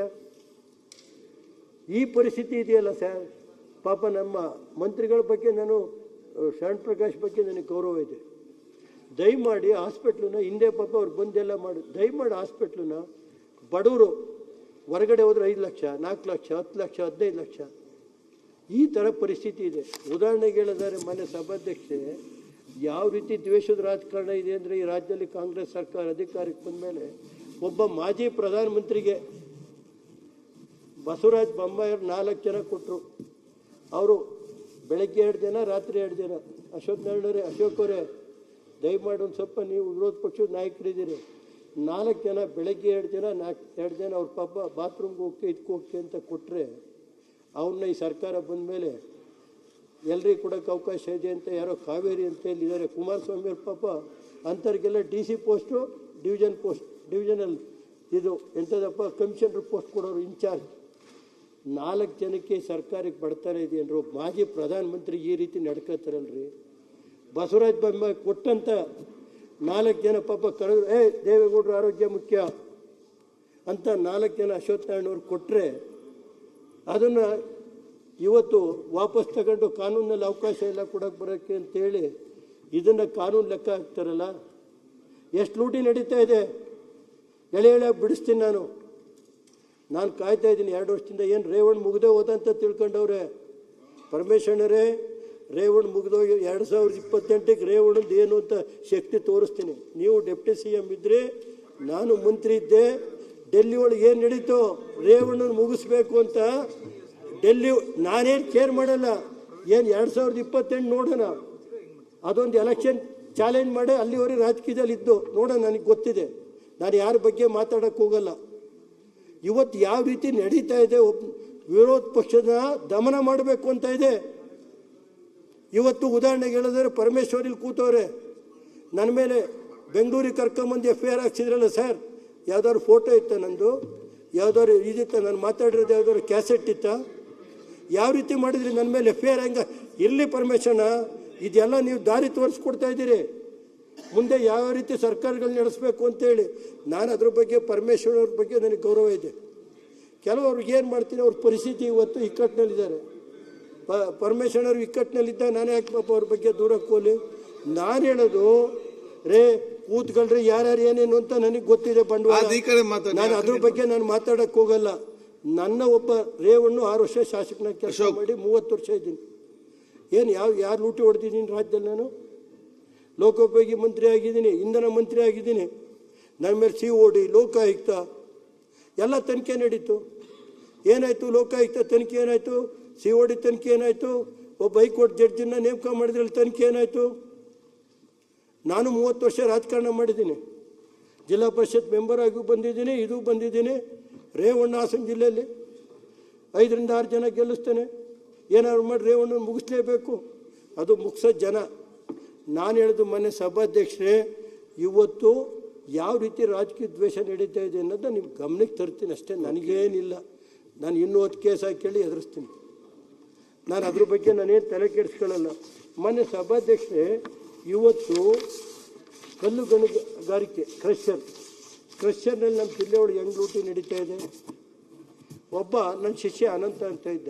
ಈ ಪರಿಸ್ಥಿತಿ ಇದೆಯಲ್ಲ ಸರ್. ಪಾಪ ನಮ್ಮ ಮಂತ್ರಿಗಳ ಬಗ್ಗೆ ನಾನು, ಶರಣ್ ಪ್ರಕಾಶ್ ಬಗ್ಗೆ ನನಗೆ ಗೌರವ ಇದೆ. ದಯಮಾಡಿ ಹಾಸ್ಪಿಟ್ಲನ್ನ ಹಿಂದೆ ಪಾಪ ಅವ್ರು ಬಂದೆಲ್ಲ ಮಾಡಿ, ದಯಮಾಡಿ ಹಾಸ್ಪಿಟ್ಲನ್ನ ಬಡವರು ಹೊರಗಡೆ ಹೋದ್ರೆ 5 ಲಕ್ಷ, 4 ಲಕ್ಷ, 10 ಲಕ್ಷ, 15 ಲಕ್ಷ, ಈ ಥರ ಪರಿಸ್ಥಿತಿ ಇದೆ. ಉದಾಹರಣೆಗೆ ಹೇಳಿದರೆ ಮಾನ್ಯ ಸಭಾಧ್ಯಕ್ಷರೇ, ಯಾವ ರೀತಿ ದ್ವೇಷದ ರಾಜಕಾರಣ ಇದೆ ಅಂದರೆ, ಈ ರಾಜ್ಯದಲ್ಲಿ ಕಾಂಗ್ರೆಸ್ ಸರ್ಕಾರ ಅಧಿಕಾರಕ್ಕೆ ಬಂದ ಮೇಲೆ ಒಬ್ಬ ಮಾಜಿ ಪ್ರಧಾನಮಂತ್ರಿಗೆ ಬಸವರಾಜ ಬೊಮ್ಮಾಯಿಯವ್ರು 4 ಜನ ಕೊಟ್ಟರು. ಅವರು ಬೆಳಗ್ಗೆ 2 ಜನ, ರಾತ್ರಿ 2 ಜನ. ಅಶೋಕ್ ಅವರೇ ದಯಮಾಡಿ ಒಂದು ಸ್ವಲ್ಪ ನೀವು ವಿರೋಧ ಪಕ್ಷದ ನಾಯಕರಿದ್ದೀರಿ. 4 ಜನ ಬೆಳಗ್ಗೆ 2 ಜನ, 2 ಜನ ಅವ್ರ ಪಾಪ ಬಾತ್ರೂಮ್ಗೆ ಹೋಗ್ಕೆ ಇದಕ್ಕೆ ಅಂತ ಕೊಟ್ಟರೆ, ಅವ್ರನ್ನ ಈ ಸರ್ಕಾರ ಬಂದ ಮೇಲೆ ಎಲ್ರಿಗೂ ಕೊಡೋಕ್ಕೆ ಅವಕಾಶ ಇದೆ ಅಂತ ಯಾರೋ ಕಾವೇರಿ ಅಂತ ಹೇಳಿದ್ದಾರೆ ಕುಮಾರಸ್ವಾಮಿ ಅವ್ರ ಪಾಪ ಅಂಥವ್ರಿಗೆಲ್ಲ DC ಪೋಸ್ಟು, ಡಿವಿಷನಲ್ ಇದು ಎಂಥದಪ್ಪ ಕಮಿಷನರ್ ಪೋಸ್ಟ್ ಕೊಡೋರು ಇನ್ಚಾರ್ಜ್. 4 ಜನಕ್ಕೆ ಸರ್ಕಾರಕ್ಕೆ ಬಡ್ತಾರೆ ಇದೆ ಅಂದರು. ಮಾಜಿ ಪ್ರಧಾನಮಂತ್ರಿ ಈ ರೀತಿ ನಡ್ಕೋತಾರಲ್ರಿ. ಬಸವರಾಜ ಬೊಮ್ಮಾಯಿ ಕೊಟ್ಟಂತ 4 ಜನ ಪಾಪ ಕರೆದ್ರು, ದೇವೇಗೌಡರು ಆರೋಗ್ಯ ಮುಖ್ಯ ಅಂತ 4 ಜನ ಅಶ್ವತ್ಥನಾರಾಯಣವ್ರು ಕೊಟ್ಟರೆ, ಅದನ್ನು ಇವತ್ತು ವಾಪಸ್ ತಗೊಂಡು ಕಾನೂನಲ್ಲಿ ಅವಕಾಶ ಇಲ್ಲ ಕೊಡೋಕ್ಕೆ ಬರೋಕ್ಕೆ ಅಂತೇಳಿ ಇದನ್ನು ಕಾನೂನು ಲೆಕ್ಕ ಹಾಕ್ತಾರಲ್ಲ. ಎಷ್ಟು ಲೂಟಿ ನಡೀತಾ ಇದೆ, ಎಳೆ ಬಿಡಿಸ್ತೀನಿ ನಾನು ಕಾಯ್ತಾ ಇದ್ದೀನಿ 2 ವರ್ಷದಿಂದ. ಏನು ರೇವಣ್ಣ ಮುಗ್ದೇ ಹೋದಂತ ತಿಳ್ಕೊಂಡವ್ರೆ. ಪರಮೇಶ್ವರರೇ, ರೇವಣ್ಣ ಮುಗಿದೋಗಿ 2028ಕ್ಕೆ ರೇವಣ್ಣದ್ದು ಏನು ಅಂತ ಶಕ್ತಿ ತೋರಿಸ್ತೀನಿ. ನೀವು ಡೆಪ್ಟಿ CM ಇದ್ದರೆ, ನಾನು ಮಂತ್ರಿ ಇದ್ದೆ. ಡೆಲ್ಲಿ ಒಳಗೆ ಏನು ನಡೀತೋ ರೇವಣ್ಣನ ಮುಗಿಸ್ಬೇಕು ಅಂತ ಡೆಲ್ಲಿ, ನಾನೇನು ಕೇರ್ ಮಾಡಲ್ಲ. ಏನು 2028 ನೋಡೋಣ, ಅದೊಂದು ಎಲೆಕ್ಷನ್ ಚಾಲೆಂಜ್ ಮಾಡಿ ಅಲ್ಲಿವರೆಗೆ ರಾಜಕೀಯದಲ್ಲಿ ಇದ್ದು ನೋಡೋಣ. ನನಗೆ ಗೊತ್ತಿದೆ, ನಾನು ಯಾರ ಬಗ್ಗೆ ಮಾತಾಡೋಕ್ಕೆ ಹೋಗಲ್ಲ. ಇವತ್ತು ಯಾವ ರೀತಿ ನಡೀತಾ ಇದೆ, ವಿರೋಧ ಪಕ್ಷದ ದಮನ ಮಾಡಬೇಕು ಅಂತ ಇದೆ. ಇವತ್ತು ಉದಾಹರಣೆಗೆ ಹೇಳಿದ್ರೆ, ಪರಮೇಶ್ವರ್ ಇಲ್ಲಿ ಕೂತವ್ರೆ, ನನ್ನ ಮೇಲೆ ಬೆಂಗಳೂರಿಗೆ ಕರ್ಕೊಂಬಂದು FIR ಹಾಕ್ಸಿದ್ರಲ್ಲ ಸರ್. ಯಾವ್ದಾದ್ರು ಫೋಟೋ ಇತ್ತ ನಂದು, ಯಾವ್ದಾದ್ರು ಇದಿತ್ತ, ನಾನು ಮಾತಾಡಿರೋದು ಯಾವ್ದಾದ್ರು ಕ್ಯಾಸೆಟ್ ಇತ್ತ? ಯಾವ ರೀತಿ ಮಾಡಿದ್ರಿ ನನ್ನ ಮೇಲೆ FIR? ಹೆಂಗೆ ಇರಲಿ ಪರಮೇಶ್ವರನ, ಇದೆಲ್ಲ ನೀವು ದಾರಿ ತೋರಿಸ್ಕೊಡ್ತಾ ಇದ್ದೀರಿ. ಮುಂದೆ ಯಾವ ರೀತಿ ಸರ್ಕಾರಗಳು ನಡೆಸಬೇಕು ಅಂತೇಳಿ ನಾನು ಅದ್ರ ಬಗ್ಗೆ, ಪರಮೇಶ್ವರವ್ರ ಬಗ್ಗೆ ನನಗೆ ಗೌರವ ಇದೆ. ಕೆಲವ್ರಿಗೆ ಏನು ಮಾಡ್ತೀನಿ, ಅವ್ರ ಪರಿಸ್ಥಿತಿ ಇವತ್ತು ಇಕ್ಕಟ್ಟಿನಲ್ಲಿದ್ದಾರೆ. ಪರಮೇಶ್ವರವ್ರು ಇಕ್ಕಟ್ಟಿನಲ್ಲಿದ್ದಾಗ ನಾನೇ ಯಾಕೆ ಪಾಪ ಅವ್ರ ಬಗ್ಗೆ ದೂರಕ್ಕೆ ಹೋಗಲಿ? ನಾನು ಹೇಳೋದು ಕೂತ್ಕೊಳ್ರಿ, ಯಾರ್ಯಾರು ಏನೇನು ಅಂತ ನನಗೆ ಗೊತ್ತಿದೆ ಬಂಡವಾಳ. ನಾನು ಅದ್ರ ಬಗ್ಗೆ ನಾನು ಮಾತಾಡಕ್ಕೆ ಹೋಗಲ್ಲ. ನನ್ನ ಒಬ್ಬ ರೇವಣ್ಣು 6 ವರ್ಷ ಶಾಸಕನಾಗಿ ಕೆಲಸ ಮಾಡಿ 30 ವರ್ಷ ಇದ್ದೀನಿ. ಏನು ಯಾರು ಲೂಟಿ ಹೊಡೆದಿದ್ದೀನಿ ರಾಜ್ಯದಲ್ಲಿ? ನಾನು ಲೋಕೋಪಯೋಗಿ ಮಂತ್ರಿ ಆಗಿದ್ದೀನಿ, ಇಂಧನ ಮಂತ್ರಿ ಆಗಿದ್ದೀನಿ. ನನ್ನ ಮೇಲೆ COD, ಲೋಕಾಯುಕ್ತ ಎಲ್ಲ ತನಿಖೆ ನಡೀತು. ಏನಾಯಿತು? ಲೋಕಾಯುಕ್ತ ತನಿಖೆ ಏನಾಯಿತು? COD ತನಿಖೆ ಏನಾಯಿತು? ಒಬ್ಬ ಹೈಕೋರ್ಟ್ ಜಡ್ಜನ್ನು ನೇಮಕ ಮಾಡಿದ್ರಲ್ಲಿ ತನಿಖೆ ಏನಾಯಿತು? ನಾನು 30 ವರ್ಷ ರಾಜಕಾರಣ ಮಾಡಿದ್ದೀನಿ, ಜಿಲ್ಲಾ ಪರಿಷತ್ ಮೆಂಬರ್ ಆಗಿ ಬಂದಿದ್ದೀನಿ, ಇದು ಬಂದಿದ್ದೀನಿ. ರೇವಣ್ಣ ಹಾಸನ ಜಿಲ್ಲೆಯಲ್ಲಿ 5ರಿಂದ 6 ಜನ ಗೆಲ್ಲಿಸ್ತೇನೆ. ಏನಾದ್ರು ಮಾಡಿ ರೇವಣ್ಣನ ಮುಗಿಸ್ಲೇಬೇಕು. ಅದು ಮುಗಿಸೋ ಜನ. ನಾನು ಹೇಳೋದು ಮಾನ್ಯ ಸಭಾಧ್ಯಕ್ಷರೇ, ಇವತ್ತು ಯಾವ ರೀತಿ ರಾಜಕೀಯ ದ್ವೇಷ ನಡೀತಾ ಇದೆ ಅನ್ನೋದನ್ನ ನಿಮ್ಮ ಗಮನಕ್ಕೆ ತರ್ತೀನಿ ಅಷ್ಟೇ. ನನಗೇನಿಲ್ಲ, ನಾನು ಇನ್ನೂ 10 ಕೇಸ್ ಹಾಕಿ ಕೇಳಿ ಎದುರಿಸ್ತೀನಿ. ನಾನು ಅದ್ರ ಬಗ್ಗೆ ನಾನೇನು ತಲೆ ಕೆಡಿಸ್ಕೊಳ್ಳಲ್ಲ. ಮೊನ್ನೆ ಸಭಾಧ್ಯಕ್ಷರೇ, ಇವತ್ತು ಕಲ್ಲು ಗಣಿಗಾರಿಕೆ ಕ್ರಷರ್ನಲ್ಲಿ ನಮ್ಮ ಜಿಲ್ಲೆ ಒಳಗೆ ಹೆಂಗೆ ಲೂಟಿ ನಡೀತಾ ಇದೆ. ಒಬ್ಬ ನನ್ನ ಶಿಷ್ಯ ಅನಂತ ಅಂತ ಇದ್ದ,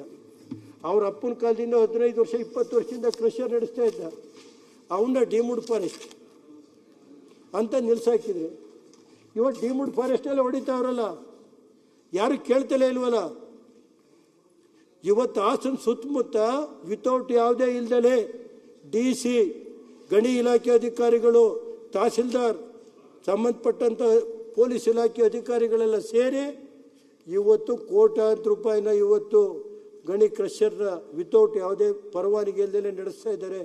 ಅವ್ರ ಅಪ್ಪನ ಕಾಲದಿಂದ 15 ವರ್ಷ 20 ವರ್ಷದಿಂದ ಕ್ರಷರ್ ನಡೆಸ್ತಾ ಇದ್ದ. ಅವನ್ನ ಡಿಮೂಡ್ ಫಾರೆಸ್ಟ್ ಅಂತ ನಿಲ್ಸಾಕಿದ್ರೆ ಇವತ್ತು ಡಿಮೂಡ್ ಫಾರೆಸ್ಟೆಲ್ಲ ಹೊಡಿತಾವ್ರಲ್ಲ, ಯಾರು ಕೇಳ್ತಲೇ ಇಲ್ವಲ್ಲ. ಇವತ್ತು ಹಾಸನ ಸುತ್ತಮುತ್ತ ವಿತೌಟ್ ಯಾವುದೇ ಇಲ್ದಲೆ DC, ಗಣಿ ಇಲಾಖೆ ಅಧಿಕಾರಿಗಳು, ತಹಸೀಲ್ದಾರ್, ಸಂಬಂಧಪಟ್ಟಂಥ ಪೊಲೀಸ್ ಇಲಾಖೆ ಅಧಿಕಾರಿಗಳೆಲ್ಲ ಸೇರಿ ಇವತ್ತು ಕೋಟ್ಯಾಂತರ ರೂಪಾಯಿನ ಇವತ್ತು ಗಣಿ ಕ್ರಷರ್ನ ವಿತೌಟ್ ಯಾವುದೇ ಪರವಾನಗಿ ಇಲ್ಲದೆ ನಡೆಸ್ತಾ ಇದ್ದಾರೆ.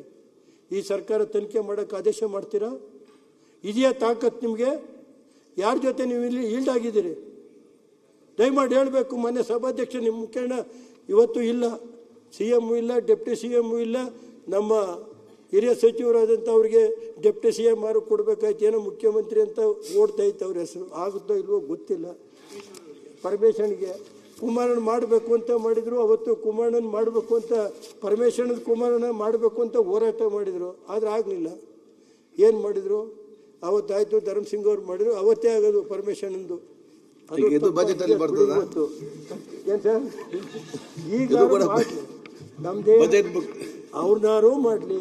ಈ ಸರ್ಕಾರ ತನಿಖೆ ಮಾಡೋಕ್ಕೆ ಆದೇಶ ಮಾಡ್ತೀರಾ? ಇದೆಯಾ ತಾಕತ್ತು ನಿಮಗೆ? ಯಾರ ಜೊತೆ ನೀವು ಇಲ್ಲಿ ಈಲ್ಡ್ ಆಗಿದ್ದೀರಿ? ದಯಮಾಡಿ ಹೇಳಬೇಕು. ಮೊನ್ನೆ ಸಭಾಧ್ಯಕ್ಷ ನಿಮ್ಮ ಮುಖಂಡ ಇವತ್ತು ಇಲ್ಲ, CM ಇಲ್ಲ, ಡೆಪ್ಟಿ CM ಇಲ್ಲ, ನಮ್ಮ ಹಿರಿಯ ಸಚಿವರಾದಂಥ ಅವ್ರಿಗೆ ಡೆಪ್ಟಿ CM ಆರು ಕೊಡಬೇಕಾಯ್ತು, ಏನೋ ಮುಖ್ಯಮಂತ್ರಿ ಅಂತ ಓಡ್ತಾ ಇತ್ತು ಅವ್ರ ಹೆಸರು. ಆಗುತ್ತೋ ಇಲ್ವೋ ಗೊತ್ತಿಲ್ಲ. ಪರಮೇಶ್ವರನಿಗೆ ಕುಮಾರಣ್ಣ ಮಾಡಬೇಕು ಅಂತ ಮಾಡಿದರು, ಅವತ್ತು ಕುಮಾರಣ್ಣನ ಮಾಡಬೇಕು ಅಂತ ಪರಮೇಶ್ವರನ ಕುಮಾರಣ್ಣ ಮಾಡಬೇಕು ಅಂತ ಹೋರಾಟ ಮಾಡಿದರು, ಆದರೆ ಆಗಲಿಲ್ಲ. ಏನು ಮಾಡಿದರು? ಅವತ್ತಾಯಿತು ಧರ್ಮಸಿಂಗ್ ಅವ್ರು ಮಾಡಿದ್ರು, ಅವತ್ತೇ ಆಗೋದು ಪರಮೇಶ್ವರನಂದು. ಅದು ಬಜೆಟಲ್ಲಿ ಬರ್ತದೆ. ಏನು ಸರ್, ಈಗ ನಮ್ಮದೇ ಅವ್ರನ್ನಾರು ಮಾಡಲಿ,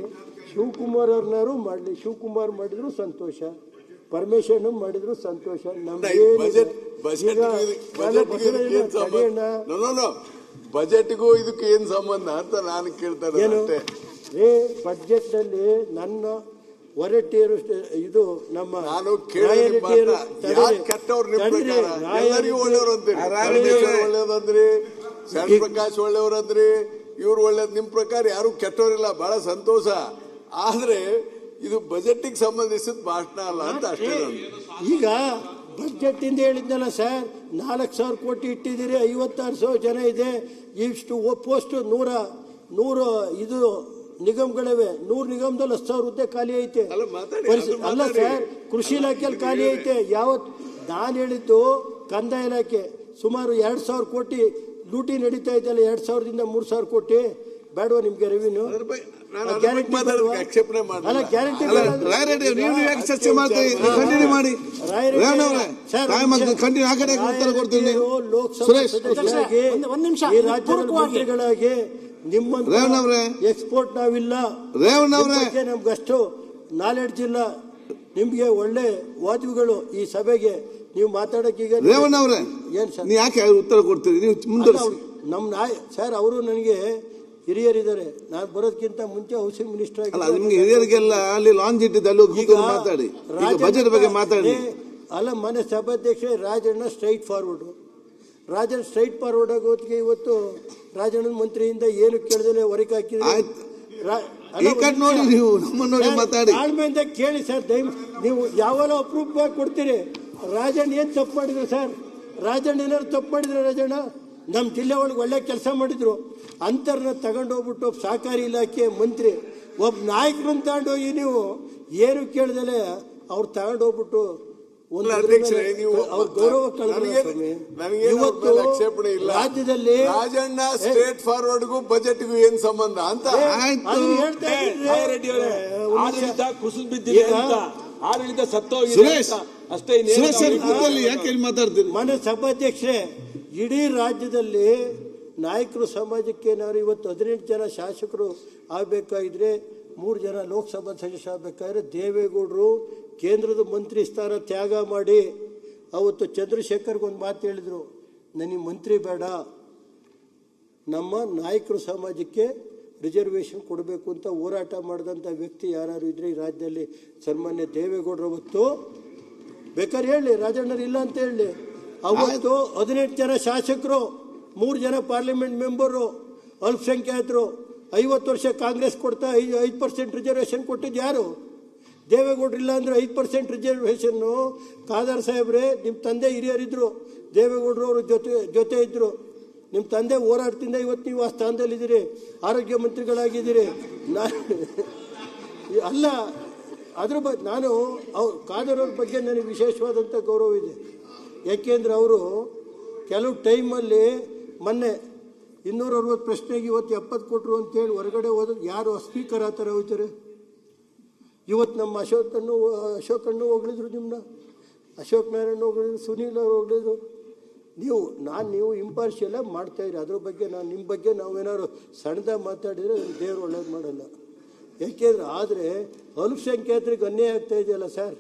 ಶಿವಕುಮಾರ್ ಅವ್ರನ್ನಾರು ಮಾಡಲಿ. ಶಿವಕುಮಾರ್ ಮಾಡಿದ್ರು ಸಂತೋಷ, ಪರಮೇಶ್ವರನ ಮಾಡಿದ್ರು ಸಂತೋಷ. ಬಜೆಟ್ಗೂ ಇದಕ್ಕೆ ಏನ್ ಸಂಬಂಧ ಅಂತ ನಾನು ಕೇಳ್ತಾರೆ. ಏನು ಬಜೆಟ್ ನಲ್ಲಿ ನನ್ನ ಹೊರಟಿಯರು ಇದು ನಮ್ಮ ಒಳ್ಳೇದಂದ್ರಿ, ಶರಣ ಪ್ರಕಾಶ್ ಒಳ್ಳೆಯವ್ರಂದ್ರಿ, ಇವ್ರು ಒಳ್ಳೇದು. ನಿಮ್ ಪ್ರಕಾರ ಯಾರು ಕೆಟ್ಟವರಿಲ್ಲ, ಬಹಳ ಸಂತೋಷ. ಆದ್ರೆ ಇದು ಬಜೆಟ್ಗೆ ಸಂಬಂಧಿಸಿದ ಭಾಷಣ ಅಲ್ಲ ಅಂತ ಅಷ್ಟೇ. ಈಗ ಬಜೆಟ್ ಇಂದ ಹೇಳಿದ್ನಲ್ಲ ಸರ್, 4,000 ಕೋಟಿ ಇಟ್ಟಿದ್ದೀರಿ, 56,000 ಜನ ಇದೆ, ಇಷ್ಟು ಪೋಸ್ಟ್ 100 ಇದು ನಿಗಮಗಳಿವೆ. 100 ನಿಗಮದಲ್ಲಿ 10,000 ಹುದ್ದೆ ಖಾಲಿ ಐತೆ. ಅಲ್ಲ ಸರ್, ಕೃಷಿ ಇಲಾಖೆಯಲ್ಲಿ ಖಾಲಿ ಐತೆ. ಯಾವತ್ತು ನಾನು ಹೇಳಿದ್ದು ಕಂದಾಯ ಇಲಾಖೆ ಸುಮಾರು 2,000 ಕೋಟಿ ಲೂಟಿ ನಡೀತಾ ಇದೆಯಲ್ಲ, 2,000ದಿಂದ 3,000 ಕೋಟಿ ಬೇಡವಾ ನಿಮ್ಗೆ ರೆವಿನ್ಯೂ? ಗ್ಯಾರಂಟಿ ಅಲ್ಲ, ಗ್ಯಾರಂಟಿ ಈ ರಾಜ್ಯದ ಮಂತ್ರಿಗಳಾಗಿ ನಿಮ್ಮ ಎಕ್ಸ್ಪೋರ್ಟ್ ನಾವಿಲ್ಲ, ನಮ್ಗಷ್ಟು ನಾಲೆಡ್ಜ್ ಇಲ್ಲ. ನಿಮ್ಗೆ ಒಳ್ಳೆ ವಾದ್ಯಗಳು ಈ ಸಭೆಗೆ ನೀವು ಮಾತಾಡಕ್ಕೆ. ಈಗ ರೇವಣ್ಣ ಅವರೇ, ಏನ್ ಸರ್ ಯಾಕೆ ಉತ್ತರ ಕೊಡ್ತೀರಿ ನೀವು? ನಮ್ಮ ಸರ್ ಅವರು ನನಗೆ ಹಿರಿಯರಿದ್ದಾರೆ. ನಾನು ಬರೋದಕ್ಕಿಂತ ಮುಂಚೆ ಹೌಸಿಂಗ್ ಮಿನಿಸ್ಟರ್ ಆಗಿ ನಿಮ್ಗೆ ಹಿರಿಯರಿಗೆಲ್ಲ ಅಲ್ಲಿ ಲಾಂಚ್ ಇಟ್ಟಿದ್ದು ಮಾತಾಡಿ, ಬಜೆಟ್ ಬಗ್ಗೆ ಮಾತಾಡಿ. ಅಲ್ಲ, ಮನೆ ಸಭಾಧ್ಯಕ್ಷ Rajanna straight forward. Rajanna straight forward ಆಗೋದಕ್ಕೆ ಇವತ್ತು ರಾಜಣ್ಣನ ಮಂತ್ರಿಯಿಂದ ಏನು ಕೇಳಿದ್ರೆ ಹೊರಗೆ ಹಾಕಿದ್ರೆ ತಾಳ್ಮೆಯಿಂದ ಕೇಳಿ ಸರ್. ನೀವು ಯಾವೆಲ್ಲ ಅಪ್ರೂವ್ ಕೊಡ್ತೀರಿ? ರಾಜಣ್ಣ ಏನು ತಪ್ಪು ಮಾಡಿದ್ರು ಸರ್? ರಾಜಣ್ಣ ಏನಾದ್ರು ತಪ್ಪು ಮಾಡಿದ್ರು? ರಾಜಣ್ಣ ನಮ್ಮ ಜಿಲ್ಲೆ ಒಳಗೆ ಒಳ್ಳೆ ಕೆಲಸ ಮಾಡಿದ್ರು. ಅಂತರ್ನ ತಗೊಂಡೋಗ್ಬಿಟ್ಟು ಸಹಕಾರಿ ಇಲಾಖೆ ಮಂತ್ರಿ ಒಬ್ಬ ನಾಯಕರನ್ನ ತಗೊಂಡೋಗಿ ನೀವು ಏನು ಕೇಳ್ದಲೆ ಅವ್ರು ತಗೊಂಡೋಗ್ಬಿಟ್ಟು ಅವ್ರ ಗೌರವ ಇವತ್ತು ರಾಜ್ಯದಲ್ಲಿ ರಾಜಣ್ಣ ಸ್ಟ್ರೇಟ್ ಫಾರ್ವರ್ಡ್ಗೂ ಬಜೆಟ್ಗೂ ಏನ್ ಸಂಬಂಧ ಅಂತ ಆಡಳಿತ ಸತ್ತೋಗಿದೆ ಅಷ್ಟೇ. ಮನೆ ಸಭಾಧ್ಯಕ್ಷರೇ, ಇಡೀ ರಾಜ್ಯದಲ್ಲಿ ನಾಯಕರು ಸಮಾಜಕ್ಕೆ ನಾವು ಇವತ್ತು 18 ಜನ ಶಾಸಕರು ಆಗಬೇಕಾಗಿದ್ರೆ, 3 ಜನ ಲೋಕಸಭಾ ಸದಸ್ಯ ಆಗಬೇಕಾದ್ರೆ ದೇವೇಗೌಡರು ಕೇಂದ್ರದ ಮಂತ್ರಿ ಸ್ಥಾನ ತ್ಯಾಗ ಮಾಡಿ ಅವತ್ತು ಚಂದ್ರಶೇಖರ್ಗೊಂದು ಮಾತು ಹೇಳಿದರು, ನನಗೆ ಮಂತ್ರಿ ಬೇಡ, ನಮ್ಮ ನಾಯಕರು ಸಮಾಜಕ್ಕೆ ರಿಸರ್ವೇಷನ್ ಕೊಡಬೇಕು ಅಂತ ಹೋರಾಟ ಮಾಡಿದಂಥ ವ್ಯಕ್ತಿ ಯಾರು ಇದ್ರೆ ಈ ರಾಜ್ಯದಲ್ಲಿ ಸನ್ಮಾನ್ಯ ದೇವೇಗೌಡರು. ಅವತ್ತು ಬೇಕಾದ್ರೆ ಹೇಳಿ, ರಾಜಣ್ಣರು ಇಲ್ಲ ಅಂತ ಹೇಳಿ, ಅವತ್ತು 18 ಜನ ಶಾಸಕರು, 3 ಜನ ಪಾರ್ಲಿಮೆಂಟ್ ಮೆಂಬರು, ಅಲ್ಪಸಂಖ್ಯಾತರು, 50 ವರ್ಷ ಕಾಂಗ್ರೆಸ್ ಕೊಡ್ತಾ 5% ರಿಸರ್ವೇಷನ್ ಕೊಟ್ಟಿದ್ದು ಯಾರು? ದೇವೇಗೌಡರಿಲ್ಲ ಅಂದರೆ 5% ರಿಸರ್ವೇಷನ್ನು ಖಾದರ್ ಸಾಹೇಬ್ರೆ, ನಿಮ್ಮ ತಂದೆ ಹಿರಿಯರಿದ್ದರು, ದೇವೇಗೌಡರು ಅವರು ಜೊತೆ ಇದ್ದರು. ನಿಮ್ಮ ತಂದೆ ಹೋರಾಟದಿಂದ ಇವತ್ತು ನೀವು ಆ ಸ್ಥಾನದಲ್ಲಿದ್ದೀರಿ, ಆರೋಗ್ಯ ಮಂತ್ರಿಗಳಾಗಿದ್ದೀರಿ. ಅಲ್ಲ, ಅದ್ರ ಬಗ್ಗೆ ನಾನು ಖಾದರ್ ಅವ್ರ ಬಗ್ಗೆ ನನಗೆ ವಿಶೇಷವಾದಂಥ ಗೌರವ ಇದೆ. ಯಾಕೆಂದ್ರೆ ಅವರು ಕೆಲವು ಟೈಮಲ್ಲಿ ಮೊನ್ನೆ 260 ಪ್ರಶ್ನೆಗೆ ಇವತ್ತು 70 ಕೊಟ್ಟರು ಅಂತೇಳಿ ಹೊರಗಡೆ ಹೋದ್ರೆ ಯಾರು ಸ್ಪೀಕರ್ ಆ ಥರ ಹೋಗ್ತಾರೆ. ಇವತ್ತು ನಮ್ಮ ಅಶೋಕಣ್ಣು ಹೋಗ್ಲಿದ್ರು, ನಿಮ್ಮನ್ನ ಅಶೋಕ್ ನಾರಾಯಣ ಹೋಗ್ಲಿದ್ರು, ಸುನೀಲ್ ಅವರು ಹೋಗ್ಲಿದ್ರು. ನೀವು ಇಂಪಾರ್ಷಿಯಲ್ ಮಾಡ್ತಾಯಿರಿ. ಅದ್ರ ಬಗ್ಗೆ ನಿಮ್ಮ ಬಗ್ಗೆ ನಾವೇನಾದ್ರು ಸಣ್ಣದಾಗಿ ಮಾತಾಡಿದರೆ ದೇವ್ರು ಒಳ್ಳೇದು ಮಾಡಲ್ಲ. ಯಾಕೆಂದ್ರೆ ಆದರೆ ಅಲ್ಪಸಂಖ್ಯಾತರಿಗೆ ಅನ್ಯಾಯ ಆಗ್ತಾ ಇದೆಯಲ್ಲ ಸರ್,